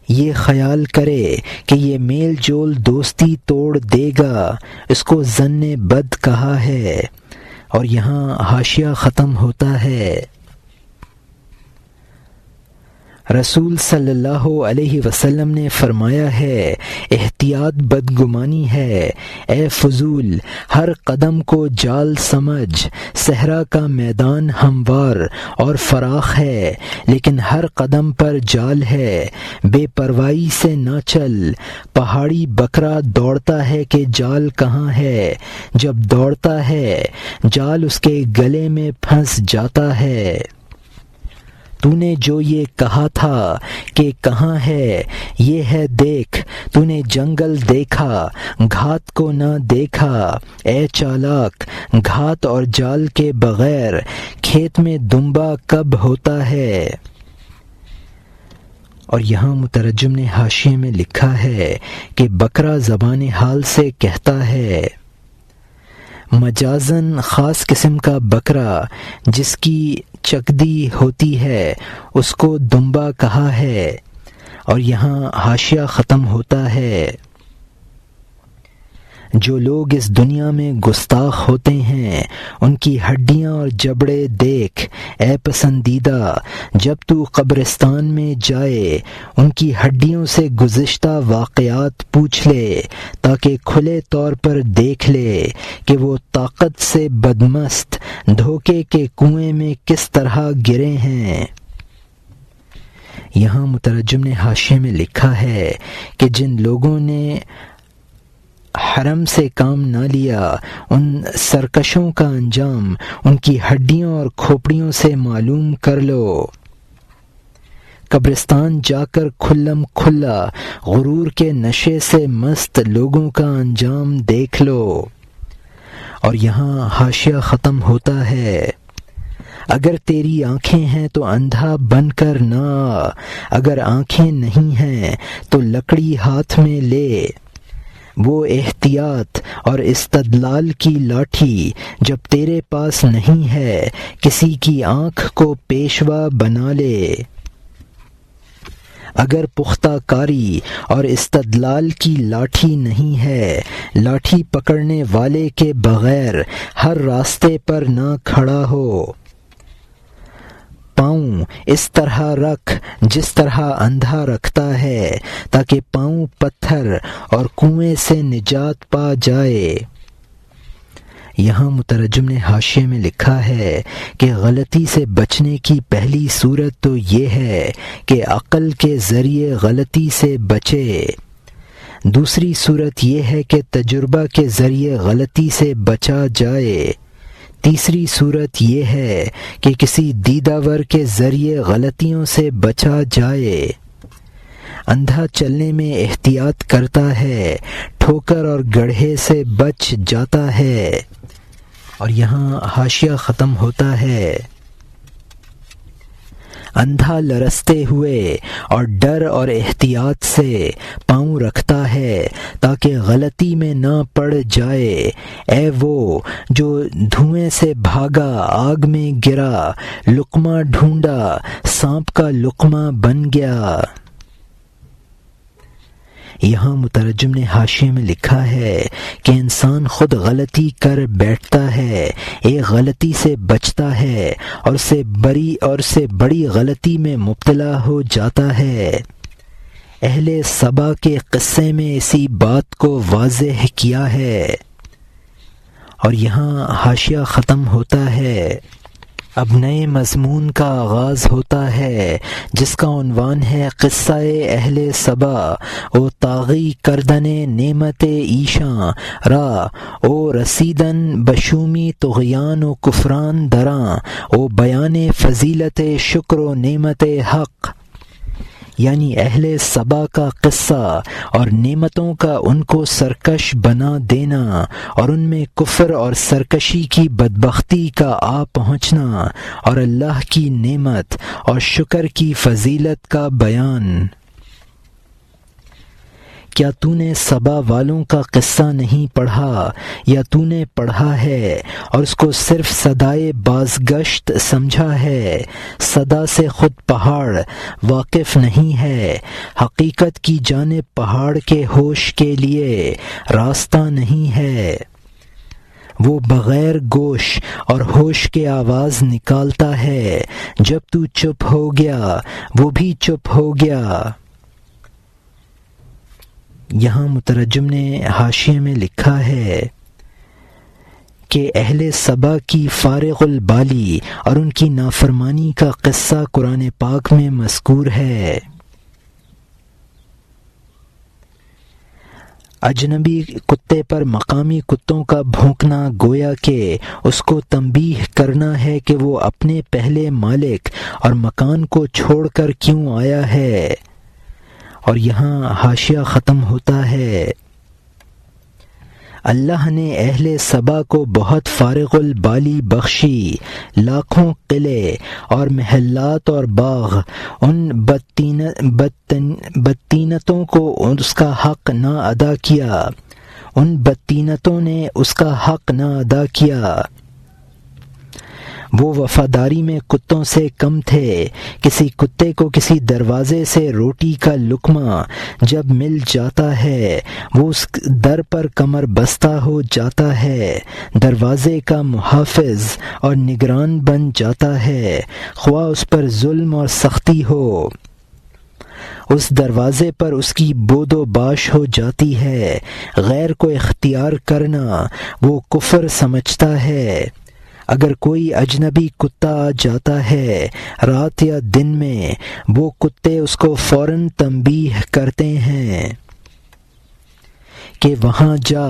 یہ خیال کرے کہ یہ میل جول دوستی توڑ دے گا، اس کو ظن بد کہا ہے۔ اور یہاں حاشیہ ختم ہوتا ہے۔ رسول صلی اللہ علیہ وسلم نے فرمایا ہے، احتیاط بدگمانی ہے، اے فضول، ہر قدم کو جال سمجھ، صحرا کا میدان ہموار اور فراخ ہے لیکن ہر قدم پر جال ہے، بے پرواہی سے نہ چل، پہاڑی بکرا دوڑتا ہے کہ جال کہاں ہے، جب دوڑتا ہے جال اس کے گلے میں پھنس جاتا ہے۔ تو نے جو یہ کہا تھا کہ کہاں ہے یہ ہے دیکھ، تو نے جنگل دیکھا گھات کو نہ دیکھا، اے چالاک، گھات اور جال کے بغیر کھیت میں دمبا کب ہوتا ہے۔ اور یہاں مترجم نے حاشیے میں لکھا ہے کہ بکرا زبان حال سے کہتا ہے، مجازن خاص قسم کا بکرا جس کی چکدی ہوتی ہے اس کو دمبا کہا ہے۔ اور یہاں حاشیہ ختم ہوتا ہے۔ جو لوگ اس دنیا میں گستاخ ہوتے ہیں ان کی ہڈیاں اور جبڑے دیکھ، اے پسندیدہ، جب تو قبرستان میں جائے ان کی ہڈیوں سے گزشتہ واقعات پوچھ لے تاکہ کھلے طور پر دیکھ لے کہ وہ طاقت سے بدمست دھوکے کے کنویں میں کس طرح گرے ہیں۔ یہاں مترجم نے حاشیے میں لکھا ہے کہ جن لوگوں نے حرم سے کام نہ لیا ان سرکشوں کا انجام ان کی ہڈیوں اور کھوپڑیوں سے معلوم کر لو۔ قبرستان جا کر کھلم کھلا غرور کے نشے سے مست لوگوں کا انجام دیکھ لو۔ اور یہاں حاشیہ ختم ہوتا ہے۔ اگر تیری آنکھیں ہیں تو اندھا بن کر نہ آ، اگر آنکھیں نہیں ہیں تو لکڑی ہاتھ میں لے۔ وہ احتیاط اور استدلال کی لاٹھی جب تیرے پاس نہیں ہے کسی کی آنکھ کو پیشوا بنا لے۔ اگر پختہ کاری اور استدلال کی لاٹھی نہیں ہے، لاٹھی پکڑنے والے کے بغیر ہر راستے پر نہ کھڑا ہو۔ پاؤں اس طرح رکھ جس طرح اندھا رکھتا ہے تاکہ پاؤں پتھر اور کنویں سے نجات پا جائے۔ یہاں مترجم نے حاشیے میں لکھا ہے کہ غلطی سے بچنے کی پہلی صورت تو یہ ہے کہ عقل کے ذریعے غلطی سے بچے، دوسری صورت یہ ہے کہ تجربہ کے ذریعے غلطی سے بچا جائے، تیسری صورت یہ ہے کہ کسی دیداور کے ذریعے غلطیوں سے بچا جائے۔ اندھا چلنے میں احتیاط کرتا ہے، ٹھوکر اور گڑھے سے بچ جاتا ہے۔ اور یہاں حاشیہ ختم ہوتا ہے۔ اندھا لرزتے ہوئے اور ڈر اور احتیاط سے پاؤں رکھتا ہے تاکہ غلطی میں نہ پڑ جائے۔ اے وہ جو دھوئیں سے بھاگا آگ میں گرا، لقمہ ڈھونڈا سانپ کا لقمہ بن گیا۔ یہاں مترجم نے حاشیے میں لکھا ہے کہ انسان خود غلطی کر بیٹھتا ہے، ایک غلطی سے بچتا ہے اور سے بڑی غلطی میں مبتلا ہو جاتا ہے۔ اہل سبا کے قصے میں اسی بات کو واضح کیا ہے۔ اور یہاں حاشیہ ختم ہوتا ہے۔ اب نئے مضمون کا آغاز ہوتا ہے جس کا عنوان ہے قصہ اہل سبا او طاغی کردن نعمت ایشاں را او رسیدن بشومی طغیان و کفران دراں او بیان فضیلت شکر و نعمت حق، یعنی اہل سبا کا قصہ اور نعمتوں کا ان کو سرکش بنا دینا اور ان میں کفر اور سرکشی کی بدبختی کا آ پہنچنا اور اللہ کی نعمت اور شکر کی فضیلت کا بیان۔ کیا تو نے سبا والوں کا قصہ نہیں پڑھا یا تو نے پڑھا ہے اور اس کو صرف صدائے بازگشت سمجھا ہے؟ صدا سے خود پہاڑ واقف نہیں ہے، حقیقت کی جانب پہاڑ کے ہوش کے لیے راستہ نہیں ہے۔ وہ بغیر گوش اور ہوش کے آواز نکالتا ہے، جب تو چپ ہو گیا وہ بھی چپ ہو گیا۔ یہاں مترجم نے حاشیے میں لکھا ہے کہ اہل سبا کی فارغ البالی اور ان کی نافرمانی کا قصہ قرآن پاک میں مذکور ہے۔ اجنبی کتے پر مقامی کتوں کا بھونکنا گویا کہ اس کو تنبیہ کرنا ہے کہ وہ اپنے پہلے مالک اور مکان کو چھوڑ کر کیوں آیا ہے۔ اور یہاں حاشیہ ختم ہوتا ہے۔ اللہ نے اہل سبا کو بہت فارغ البالی بخشی، لاکھوں قلعے اور محلات اور باغ، ان بدطینتوں کو اس کا حق نہ ادا کیا، ان بدطینتوں نے اس کا حق نہ ادا کیا۔ وہ وفاداری میں کتوں سے کم تھے۔ کسی کتے کو کسی دروازے سے روٹی کا لقمہ جب مل جاتا ہے وہ اس در پر کمر بستہ ہو جاتا ہے، دروازے کا محافظ اور نگران بن جاتا ہے، خواہ اس پر ظلم اور سختی ہو۔ اس دروازے پر اس کی بود و باش ہو جاتی ہے۔ غیر کو اختیار کرنا وہ کفر سمجھتا ہے۔ اگر کوئی اجنبی کتا آ جاتا ہے رات یا دن میں، وہ کتے اس کو فوراً تنبیہ کرتے ہیں کہ وہاں جا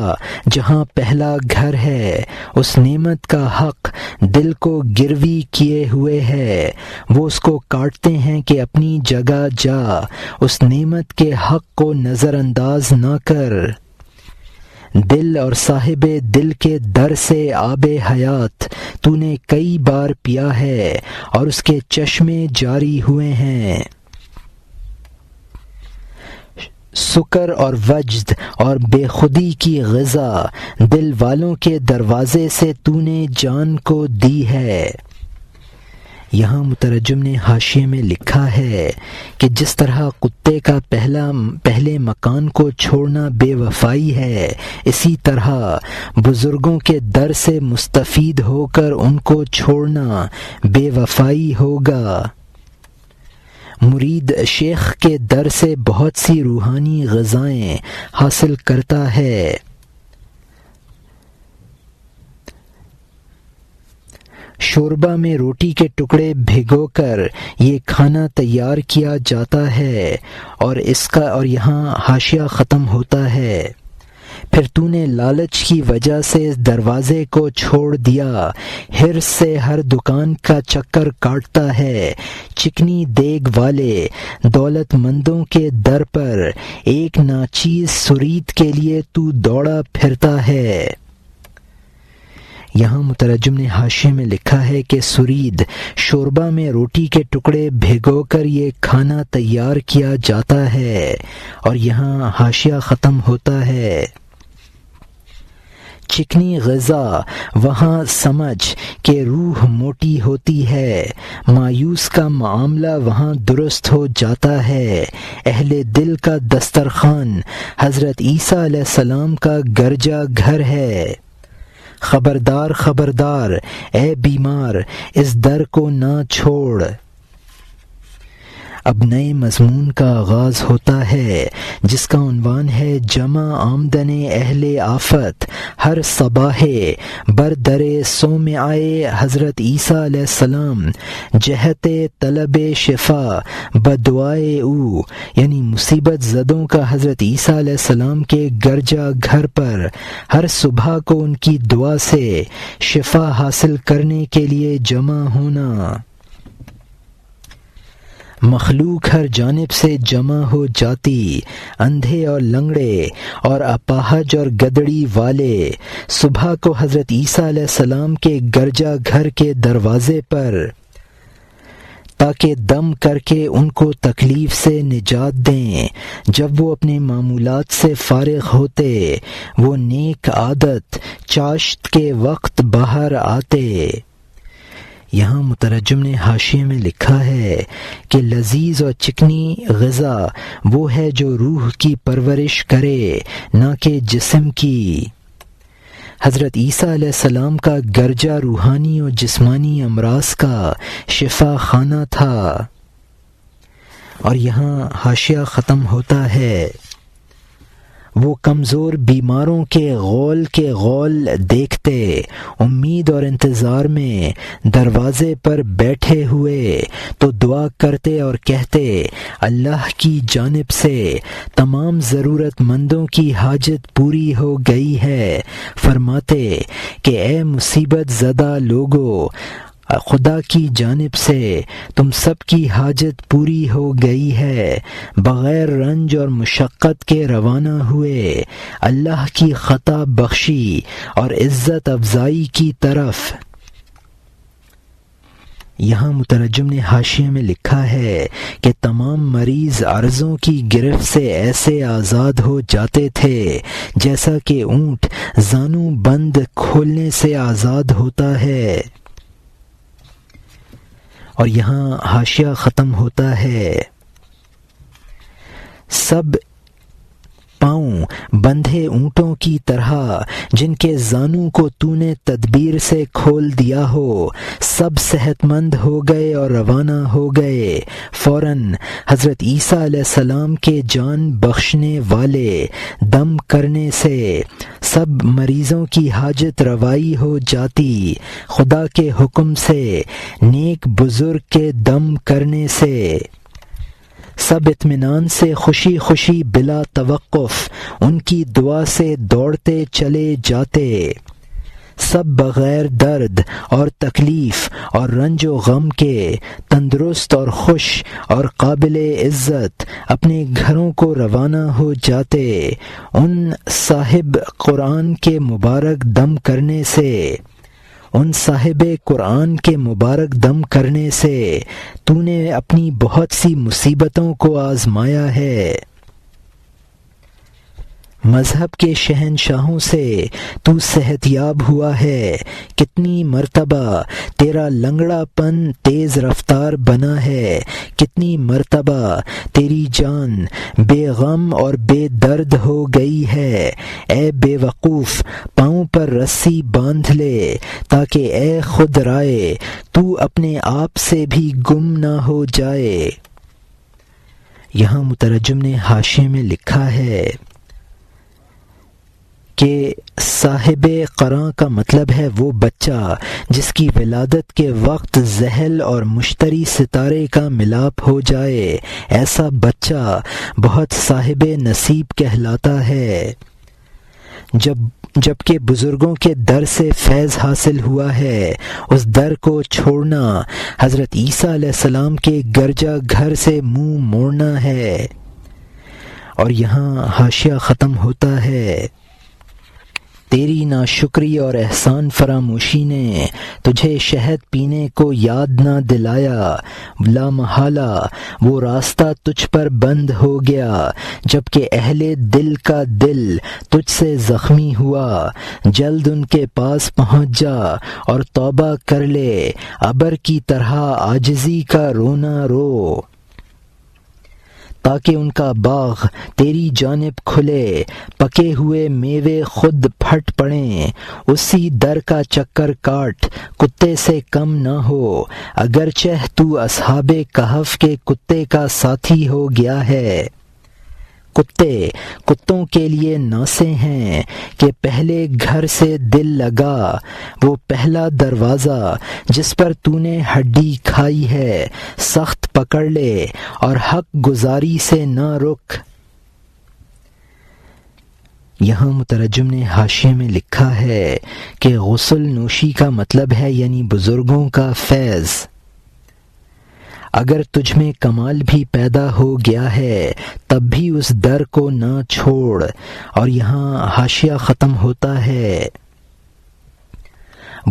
جہاں پہلا گھر ہے، اس نعمت کا حق دل کو گروی کیے ہوئے ہے۔ وہ اس کو کاٹتے ہیں کہ اپنی جگہ جا، اس نعمت کے حق کو نظر انداز نہ کر۔ دل اور صاحب دل کے در سے آب حیات تو نے کئی بار پیا ہے اور اس کے چشمے جاری ہوئے ہیں۔ سکر اور وجد اور بے خودی کی غذا دل والوں کے دروازے سے تو نے جان کو دی ہے۔ یہاں مترجم نے حاشیے میں لکھا ہے کہ جس طرح کتے کا پہلے مکان کو چھوڑنا بے وفائی ہے، اسی طرح بزرگوں کے در سے مستفید ہو کر ان کو چھوڑنا بے وفائی ہوگا۔ مرید شیخ کے در سے بہت سی روحانی غذائیں حاصل کرتا ہے۔ شوربہ میں روٹی کے ٹکڑے بھگو کر یہ کھانا تیار کیا جاتا ہے، اور یہاں حاشیہ ختم ہوتا ہے۔ پھر تو نے لالچ کی وجہ سے اس دروازے کو چھوڑ دیا، حرص سے ہر دکان کا چکر کاٹتا ہے، چکنی دیگ والے دولت مندوں کے در پر ایک ناچیز سرید کے لیے تو دوڑا پھرتا ہے۔ یہاں مترجم نے حاشیے میں لکھا ہے کہ سرید شوربہ میں روٹی کے ٹکڑے بھگو کر یہ کھانا تیار کیا جاتا ہے، اور یہاں حاشیہ ختم ہوتا ہے۔ چکنی غذا وہاں سمجھ کہ روح موٹی ہوتی ہے، مایوس کا معاملہ وہاں درست ہو جاتا ہے۔ اہل دل کا دسترخوان حضرت عیسیٰ علیہ السلام کا گرجا گھر ہے۔ خبردار خبردار اے بیمار، اس در کو نہ چھوڑ۔ اب نئے مضمون کا آغاز ہوتا ہے جس کا عنوان ہے جمع آمدن اہل آفت ہر صباح بر در صومعہ حضرت عیسیٰ علیہ السلام جہت طلب شفا بدعائے او، یعنی مصیبت زدوں کا حضرت عیسیٰ علیہ السلام کے گرجا گھر پر ہر صبح کو ان کی دعا سے شفا حاصل کرنے کے لیے جمع ہونا۔ مخلوق ہر جانب سے جمع ہو جاتی، اندھے اور لنگڑے اور اپاہج اور گدڑی والے صبح کو حضرت عیسیٰ علیہ السلام کے گرجا گھر کے دروازے پر تاکہ دم کر کے ان کو تکلیف سے نجات دیں۔ جب وہ اپنے معمولات سے فارغ ہوتے وہ نیک عادت چاشت کے وقت باہر آتے۔ یہاں مترجم نے حاشیے میں لکھا ہے کہ لذیذ اور چکنی غذا وہ ہے جو روح کی پرورش کرے نہ کہ جسم کی۔ حضرت عیسیٰ علیہ السلام کا گرجا روحانی اور جسمانی امراض کا شفا خانہ تھا۔ اور یہاں حاشیہ ختم ہوتا ہے، وہ کمزور بیماروں کے غول دیکھتے، امید اور انتظار میں دروازے پر بیٹھے ہوئے، تو دعا کرتے اور کہتے اللہ کی جانب سے تمام ضرورت مندوں کی حاجت پوری ہو گئی ہے۔ فرماتے کہ اے مصیبت زدہ لوگو، خدا کی جانب سے تم سب کی حاجت پوری ہو گئی ہے، بغیر رنج اور مشقت کے روانہ ہوئے اللہ کی خطا بخشی اور عزت افزائی کی طرف۔ یہاں مترجم نے حاشیے میں لکھا ہے کہ تمام مریض عرضوں کی گرفت سے ایسے آزاد ہو جاتے تھے جیسا کہ اونٹ زانو بند کھولنے سے آزاد ہوتا ہے۔ اور یہاں حاشیہ ختم ہوتا ہے، سب پاؤں بندھے اونٹوں کی طرح جن کے زانوں کو تو نے تدبیر سے کھول دیا ہو، سب صحت مند ہو گئے اور روانہ ہو گئے۔ فوراً حضرت عیسیٰ علیہ السلام کے جان بخشنے والے دم کرنے سے سب مریضوں کی حاجت روائی ہو جاتی۔ خدا کے حکم سے نیک بزرگ کے دم کرنے سے سب اطمینان سے خوشی خوشی بلا توقف ان کی دعا سے دوڑتے چلے جاتے۔ سب بغیر درد اور تکلیف اور رنج و غم کے تندرست اور خوش اور قابل عزت اپنے گھروں کو روانہ ہو جاتے۔ ان صاحب قرآن کے مبارک دم کرنے سے تو نے اپنی بہت سی مصیبتوں کو آزمایا ہے۔ مذہب کے شہنشاہوں سے تو صحت یاب ہوا ہے، کتنی مرتبہ تیرا لنگڑا پن تیز رفتار بنا ہے، کتنی مرتبہ تیری جان بے غم اور بے درد ہو گئی ہے۔ اے بے وقوف، پاؤں پر رسی باندھ لے تاکہ اے خود رائے تو اپنے آپ سے بھی گم نہ ہو جائے۔ یہاں مترجم نے حاشیے میں لکھا ہے کہ صاحب قراں کا مطلب ہے وہ بچہ جس کی ولادت کے وقت زحل اور مشتری ستارے کا ملاپ ہو جائے، ایسا بچہ بہت صاحب نصیب کہلاتا ہے۔ جبکہ بزرگوں کے در سے فیض حاصل ہوا ہے، اس در کو چھوڑنا حضرت عیسیٰ علیہ السلام کے گرجا گھر سے منہ موڑنا ہے۔ اور یہاں حاشیہ ختم ہوتا ہے، تیری ناشکری اور احسان فراموشی نے تجھے شہد پینے کو یاد نہ دلایا، لا محالہ وہ راستہ تجھ پر بند ہو گیا جبکہ اہل دل کا دل تجھ سے زخمی ہوا۔ جلد ان کے پاس پہنچ جا اور توبہ کر لے، ابر کی طرح عاجزی کا رونا رو، تاکہ ان کا باغ تیری جانب کھلے، پکے ہوئے میوے خود پھٹ پڑیں۔ اسی در کا چکر کاٹ، کتے سے کم نہ ہو، اگرچہ تو اصحاب کہف کے کتے کا ساتھی ہو گیا ہے۔ کتوں کے لیے ناسے ہیں کہ پہلے گھر سے دل لگا، وہ پہلا دروازہ جس پر تو نے ہڈی کھائی ہے، سخت پکڑ لے اور حق گزاری سے نہ رک۔ یہاں مترجم نے حاشیے میں لکھا ہے کہ غسل نوشی کا مطلب ہے یعنی بزرگوں کا فیض۔ اگر تجھ میں کمال بھی پیدا ہو گیا ہے تب بھی اس در کو نہ چھوڑ۔ اور یہاں حاشیہ ختم ہوتا ہے،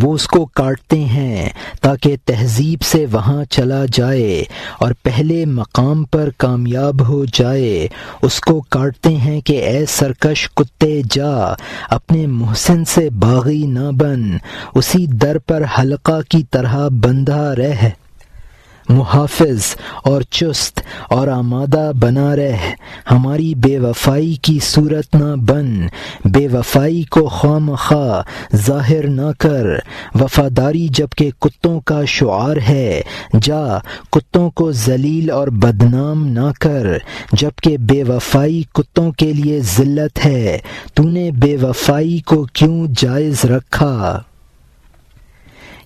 وہ اس کو کاٹتے ہیں تاکہ تہذیب سے وہاں چلا جائے اور پہلے مقام پر کامیاب ہو جائے۔ اس کو کاٹتے ہیں کہ اے سرکش کتے جا، اپنے محسن سے باغی نہ بن، اسی در پر حلقہ کی طرح بندھا رہ، محافظ اور چست اور آمادہ بنا رہ، ہماری بے وفائی کی صورت نہ بن، بے وفائی کو خواہ مخواہ ظاہر نہ کر، وفاداری جبکہ کتوں کا شعار ہے، جا کتوں کو ذلیل اور بدنام نہ کر، جبکہ بے وفائی کتوں کے لیے ذلت ہے، تو نے بے وفائی کو کیوں جائز رکھا؟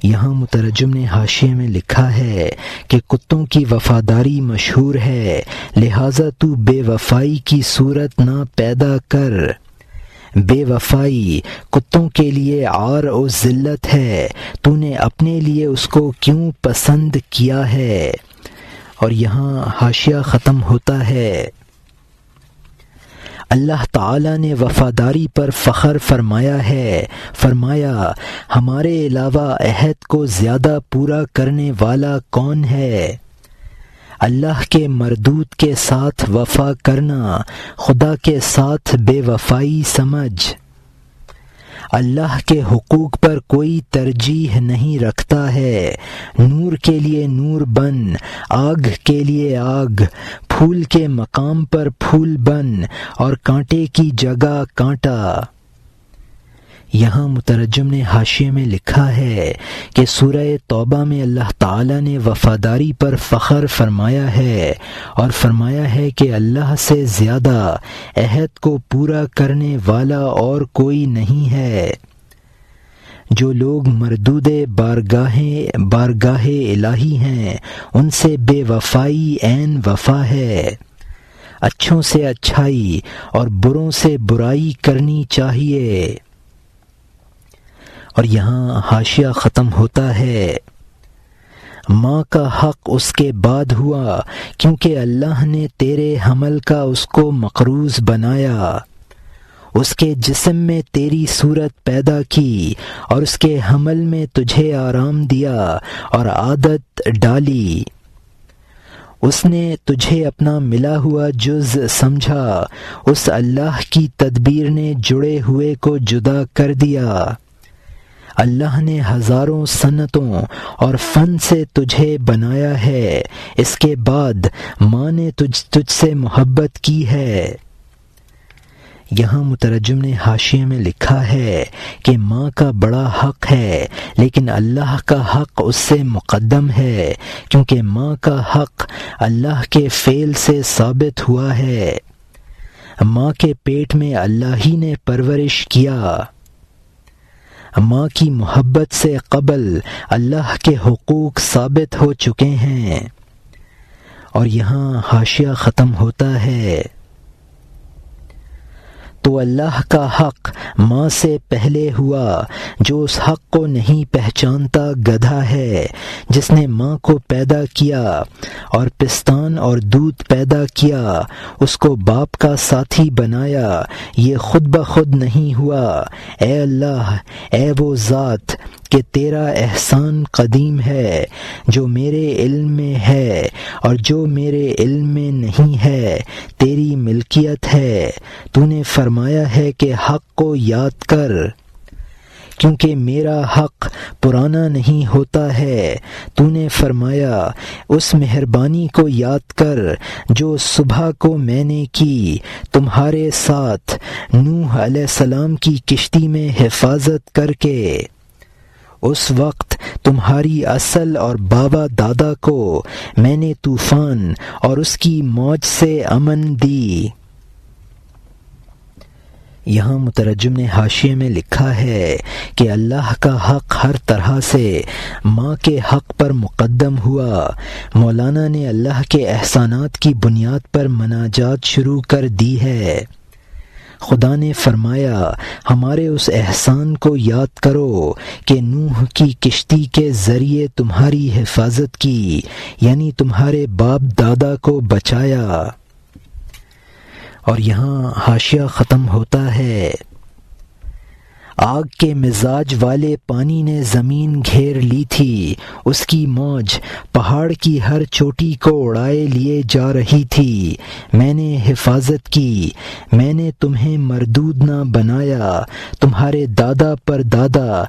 یہاں مترجم نے حاشیے میں لکھا ہے کہ کتوں کی وفاداری مشہور ہے، لہٰذا تو بے وفائی کی صورت نہ پیدا کر۔ بے وفائی کتوں کے لیے عار و ذلت ہے، تو نے اپنے لیے اس کو کیوں پسند کیا ہے؟ اور یہاں حاشیہ ختم ہوتا ہے۔ اللہ تعالیٰ نے وفاداری پر فخر فرمایا ہے، فرمایا ہمارے علاوہ عہد کو زیادہ پورا کرنے والا کون ہے؟ اللہ کے مردود کے ساتھ وفا کرنا خدا کے ساتھ بے وفائی سمجھ۔ اللہ کے حقوق پر کوئی ترجیح نہیں رکھتا ہے، نور کے لیے نور بن، آگ کے لیے آگ، پھول کے مقام پر پھول بن اور کانٹے کی جگہ کانٹا۔ یہاں مترجم نے حاشیے میں لکھا ہے کہ سورہ توبہ میں اللہ تعالیٰ نے وفاداری پر فخر فرمایا ہے اور فرمایا ہے کہ اللہ سے زیادہ عہد کو پورا کرنے والا اور کوئی نہیں ہے۔ جو لوگ مردود بارگاہ الہی ہیں ان سے بے وفائی عین وفا ہے۔ اچھوں سے اچھائی اور بروں سے برائی کرنی چاہیے۔ اور یہاں حاشیہ ختم ہوتا ہے۔ ماں کا حق اس کے بعد ہوا کیونکہ اللہ نے تیرے حمل کا اس کو مقروض بنایا، اس کے جسم میں تیری صورت پیدا کی اور اس کے حمل میں تجھے آرام دیا اور عادت ڈالی۔ اس نے تجھے اپنا ملا ہوا جز سمجھا، اس اللہ کی تدبیر نے جڑے ہوئے کو جدا کر دیا۔ اللہ نے ہزاروں صنعتوں اور فن سے تجھے بنایا ہے، اس کے بعد ماں نے تجھ سے محبت کی ہے۔ یہاں مترجم نے حاشیے میں لکھا ہے کہ ماں کا بڑا حق ہے لیکن اللہ کا حق اس سے مقدم ہے، کیونکہ ماں کا حق اللہ کے فعل سے ثابت ہوا ہے۔ ماں کے پیٹ میں اللہ ہی نے پرورش کیا۔ ماں کی محبت سے قبل اللہ کے حقوق ثابت ہو چکے ہیں۔ اور یہاں حاشیہ ختم ہوتا ہے۔ تو اللہ کا حق ماں سے پہلے ہوا، جو اس حق کو نہیں پہچانتا گدھا ہے۔ جس نے ماں کو پیدا کیا اور پستان اور دودھ پیدا کیا، اس کو باپ کا ساتھی بنایا، یہ خود بخود نہیں ہوا۔ اے اللہ، اے وہ ذات کہ تیرا احسان قدیم ہے، جو میرے علم میں ہے اور جو میرے علم میں نہیں ہے تیری ملکیت ہے۔ تو نے فرمایا ہے کہ حق کو یاد کر، کیونکہ میرا حق پرانا نہیں ہوتا ہے۔ تو نے فرمایا اس مہربانی کو یاد کر جو صبح کو میں نے کی تمہارے ساتھ نوح علیہ السلام کی کشتی میں حفاظت کر کے۔ اس وقت تمہاری اصل اور بابا دادا کو میں نے طوفان اور اس کی موج سے امن دی۔ یہاں مترجم نے حاشیے میں لکھا ہے کہ اللہ کا حق ہر طرح سے ماں کے حق پر مقدم ہوا۔ مولانا نے اللہ کے احسانات کی بنیاد پر مناجات شروع کر دی ہے۔ خدا نے فرمایا ہمارے اس احسان کو یاد کرو کہ نوح کی کشتی کے ذریعے تمہاری حفاظت کی، یعنی تمہارے باپ دادا کو بچایا۔ اور یہاں حاشیہ ختم ہوتا ہے۔ آگ کے مزاج والے پانی نے زمین گھیر لی تھی، اس کی موج پہاڑ کی ہر چوٹی کو اڑائے لیے جا رہی تھی۔ میں نے حفاظت کی، میں نے تمہیں مردود نہ بنایا، تمہارے دادا پر دادا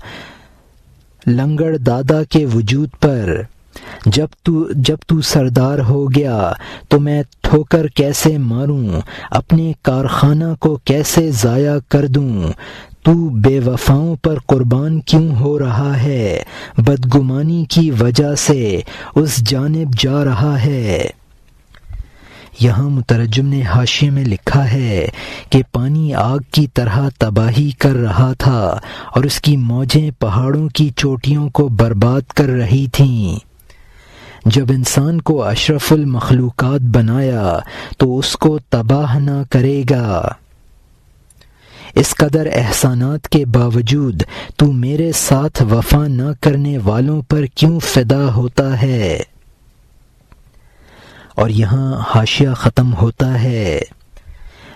لنگڑ دادا کے وجود پر۔ جب تو سردار ہو گیا تو میں ٹھوکر کیسے ماروں، اپنے کارخانہ کو کیسے ضائع کر دوں؟ تو بے وفاؤں پر قربان کیوں ہو رہا ہے؟ بدگمانی کی وجہ سے اس جانب جا رہا ہے۔ یہاں مترجم نے حاشیے میں لکھا ہے کہ پانی آگ کی طرح تباہی کر رہا تھا اور اس کی موجیں پہاڑوں کی چوٹیوں کو برباد کر رہی تھیں۔ جب انسان کو اشرف المخلوقات بنایا تو اس کو تباہ نہ کرے گا۔ اس قدر احسانات کے باوجود تو میرے ساتھ وفا نہ کرنے والوں پر کیوں فدا ہوتا ہے؟ اور یہاں حاشیہ ختم ہوتا ہے،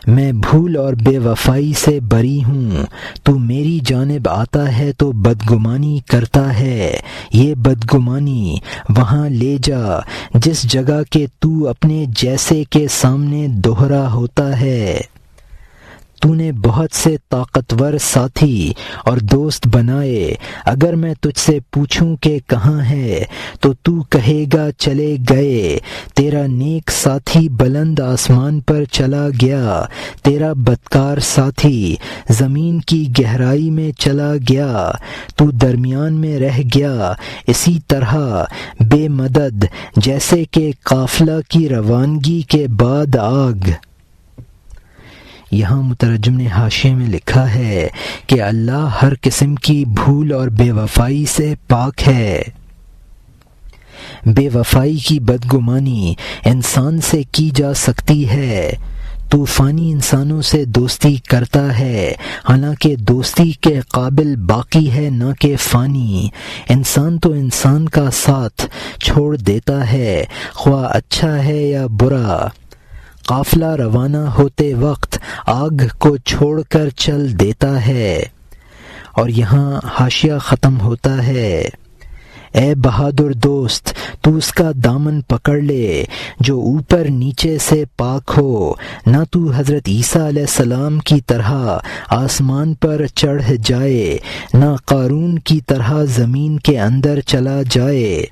میں بھول اور بے وفائی سے بری ہوں، تو میری جانب آتا ہے تو بدگمانی کرتا ہے، یہ بدگمانی وہاں لے جا جس جگہ کہ تو اپنے جیسے کے سامنے دوہرا ہوتا ہے۔ تو نے بہت سے طاقتور ساتھی اور دوست بنائے، اگر میں تجھ سے پوچھوں کہ کہاں ہے تو تو کہے گا چلے گئے، تیرا نیک ساتھی بلند آسمان پر چلا گیا، تیرا بدکار ساتھی زمین کی گہرائی میں چلا گیا، تو درمیان میں رہ گیا، اسی طرح بے مدد جیسے کہ قافلہ کی روانگی کے بعد آگ۔ یہاں مترجم نے حاشیے میں لکھا ہے کہ اللہ ہر قسم کی بھول اور بے وفائی سے پاک ہے۔ بے وفائی کی بدگمانی انسان سے کی جا سکتی ہے، طوفانی انسانوں سے دوستی کرتا ہے، حالانکہ دوستی کے قابل باقی ہے نہ کہ فانی۔ انسان تو انسان کا ساتھ چھوڑ دیتا ہے، خواہ اچھا ہے یا برا۔ قافلہ روانہ ہوتے وقت آگ کو چھوڑ کر چل دیتا ہے۔ اور یہاں حاشیہ ختم ہوتا ہے، اے بہادر دوست، تو اس کا دامن پکڑ لے جو اوپر نیچے سے پاک ہو، نہ تو حضرت عیسیٰ علیہ السلام کی طرح آسمان پر چڑھ جائے، نہ قارون کی طرح زمین کے اندر چلا جائے۔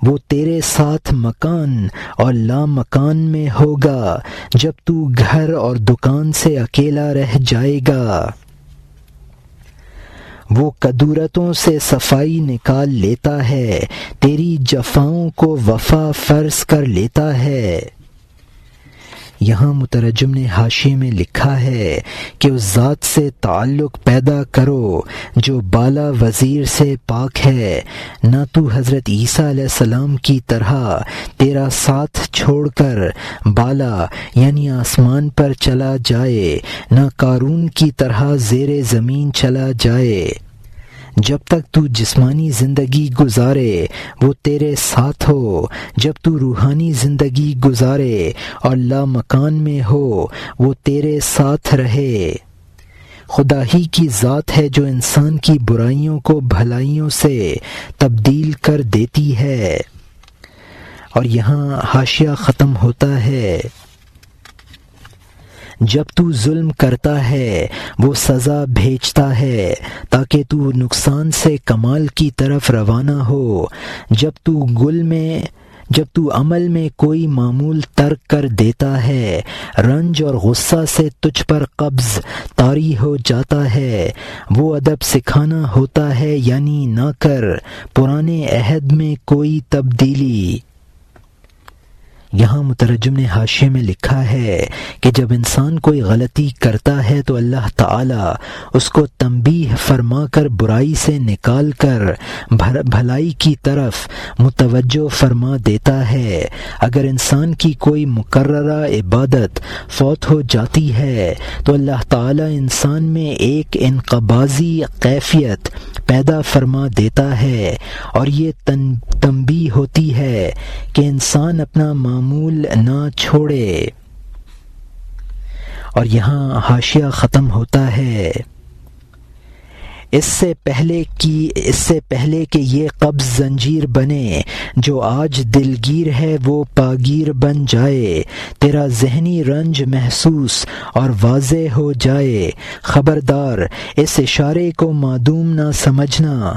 وہ تیرے ساتھ مکان اور لا مکان میں ہوگا جب تو گھر اور دکان سے اکیلا رہ جائے گا۔ وہ کدورتوں سے صفائی نکال لیتا ہے، تیری جفاؤں کو وفا فرض کر لیتا ہے۔ یہاں مترجم نے حاشیے میں لکھا ہے کہ اس ذات سے تعلق پیدا کرو جو بالا وزیر سے پاک ہے، نہ تو حضرت عیسیٰ علیہ السلام کی طرح تیرا ساتھ چھوڑ کر بالا یعنی آسمان پر چلا جائے، نہ قارون کی طرح زیر زمین چلا جائے۔ جب تک تو جسمانی زندگی گزارے وہ تیرے ساتھ ہو، جب تو روحانی زندگی گزارے اور لا مکان میں ہو وہ تیرے ساتھ رہے۔ خدا ہی کی ذات ہے جو انسان کی برائیوں کو بھلائیوں سے تبدیل کر دیتی ہے۔ اور یہاں حاشیہ ختم ہوتا ہے، جب تو ظلم کرتا ہے وہ سزا بھیجتا ہے تاکہ تو نقصان سے کمال کی طرف روانہ ہو، جب تو عمل میں کوئی معمول ترک کر دیتا ہے، رنج اور غصہ سے تجھ پر قبض طاری ہو جاتا ہے، وہ ادب سکھانا ہوتا ہے یعنی نہ کر پرانے عہد میں کوئی تبدیلی۔ یہاں مترجم نے حاشیے میں لکھا ہے کہ جب انسان کوئی غلطی کرتا ہے تو اللہ تعالیٰ اس کو تنبیہ فرما کر برائی سے نکال کر بھلائی کی طرف متوجہ فرما دیتا ہے۔ اگر انسان کی کوئی مقررہ عبادت فوت ہو جاتی ہے تو اللہ تعالیٰ انسان میں ایک انقباضی کیفیت پیدا فرما دیتا ہے، اور یہ تنبیہ ہوتی ہے کہ انسان اپنا معمول نہ چھوڑے۔ اور یہاں حاشیہ ختم ہوتا ہے، اس سے پہلے کہ یہ قبض زنجیر بنے، جو آج دلگیر ہے وہ پاگیر بن جائے، تیرا ذہنی رنج محسوس اور واضح ہو جائے۔ خبردار، اس اشارے کو معدوم نہ سمجھنا،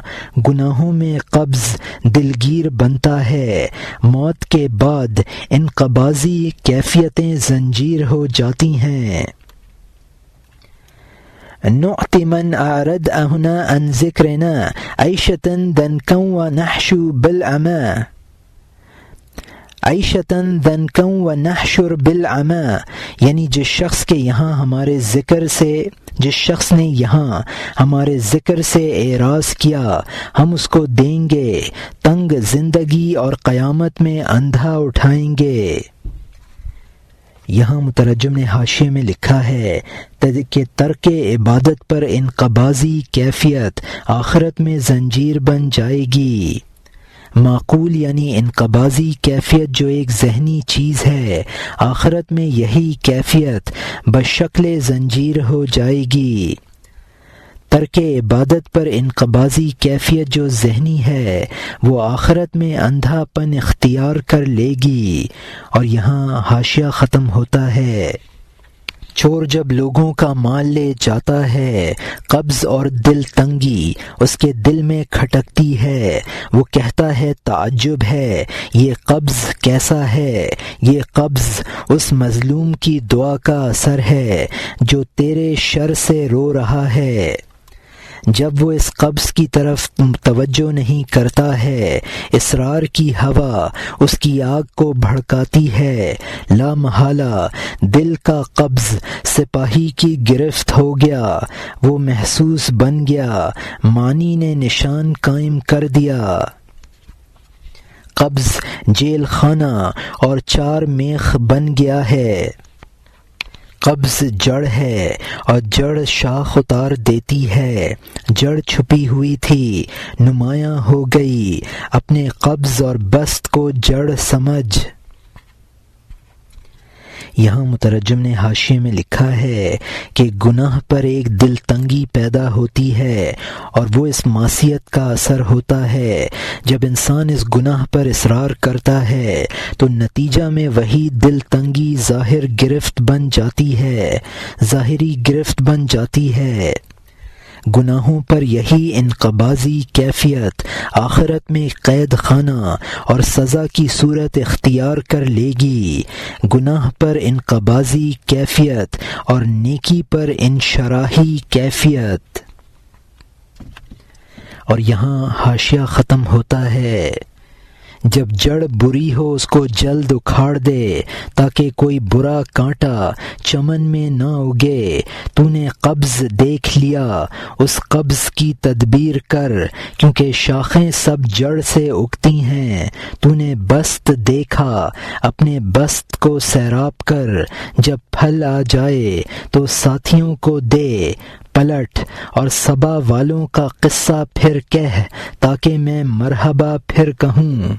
گناہوں میں قبض دلگیر بنتا ہے، موت کے بعد انقباضی کیفیتیں زنجیر ہو جاتی ہیں۔ نعطی من اعرض هنا عن ذکرنا عیشة ضنکا ونحشو بالعمی، عیشة ضنکا ونحشر بالعمی، یعنی جس شخص نے یہاں ہمارے ذکر سے اعراض کیا، ہم اس کو دیں گے تنگ زندگی اور قیامت میں اندھا اٹھائیں گے۔ یہاں مترجم نے حاشیے میں لکھا ہے کہ ترک عبادت پر انقباضی کیفیت آخرت میں زنجیر بن جائے گی۔ معقول یعنی انقباضی کیفیت جو ایک ذہنی چیز ہے، آخرت میں یہی کیفیت بشکل زنجیر ہو جائے گی۔ ترک عبادت پر انقباضی کیفیت جو ذہنی ہے وہ آخرت میں اندھا پن اختیار کر لے گی۔ اور یہاں حاشیہ ختم ہوتا ہے۔ چور جب لوگوں کا مال لے جاتا ہے، قبض اور دل تنگی اس کے دل میں کھٹکتی ہے، وہ کہتا ہے تعجب ہے، یہ قبض کیسا ہے؟ یہ قبض اس مظلوم کی دعا کا اثر ہے جو تیرے شر سے رو رہا ہے۔ جب وہ اس قبض کی طرف توجہ نہیں کرتا ہے، اصرار کی ہوا اس کی آگ کو بھڑکاتی ہے، لا محالہ دل کا قبض سپاہی کی گرفت ہو گیا، وہ محسوس بن گیا، معنی نے نشان قائم کر دیا۔ قبض جیل خانہ اور چار میخ بن گیا ہے۔ قبض جڑ ہے اور جڑ شاخ اتار دیتی ہے، جڑ چھپی ہوئی تھی نمایاں ہو گئی، اپنے قبض اور بسط کو جڑ سمجھ۔ یہاں مترجم نے حاشیے میں لکھا ہے کہ گناہ پر ایک دل تنگی پیدا ہوتی ہے اور وہ اس معصیت کا اثر ہوتا ہے۔ جب انسان اس گناہ پر اصرار کرتا ہے تو نتیجہ میں وہی دل تنگی ظاہری گرفت بن جاتی ہے۔ گناہوں پر یہی انقباضی کیفیت آخرت میں قید خانہ اور سزا کی صورت اختیار کر لے گی۔ گناہ پر انقباضی کیفیت اور نیکی پر انشراحی کیفیت۔ اور یہاں حاشیہ ختم ہوتا ہے۔ جب جڑ بری ہو اس کو جلد اکھاڑ دے تاکہ کوئی برا کانٹا چمن میں نہ اگے۔ تو نے قبض دیکھ لیا، اس قبض کی تدبیر کر، کیونکہ شاخیں سب جڑ سے اگتی ہیں۔ تو نے بست دیکھا، اپنے بست کو سیراب کر، جب پھل آ جائے تو ساتھیوں کو دے، پلٹ اور سبا والوں کا قصہ پھر کہہ تاکہ میں مرحبا پھر کہوں۔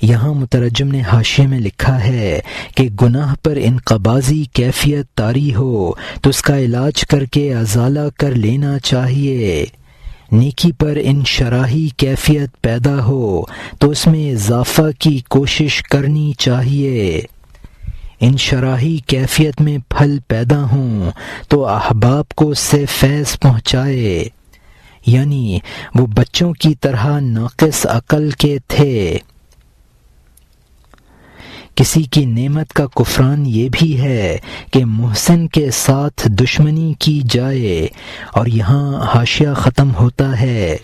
یہاں مترجم نے حاشیے میں لکھا ہے کہ گناہ پر انقباضی کیفیت طاری ہو تو اس کا علاج کر کے ازالہ کر لینا چاہیے۔ نیکی پر انشراحی کیفیت پیدا ہو تو اس میں اضافہ کی کوشش کرنی چاہیے۔ انشراحی کیفیت میں پھل پیدا ہوں تو احباب کو اس سے فیض پہنچائے، یعنی وہ بچوں کی طرح ناقص عقل کے تھے۔ کسی کی نعمت کا کفران یہ بھی ہے کہ محسن کے ساتھ دشمنی کی جائے۔ اور یہاں حاشیہ ختم ہوتا ہے۔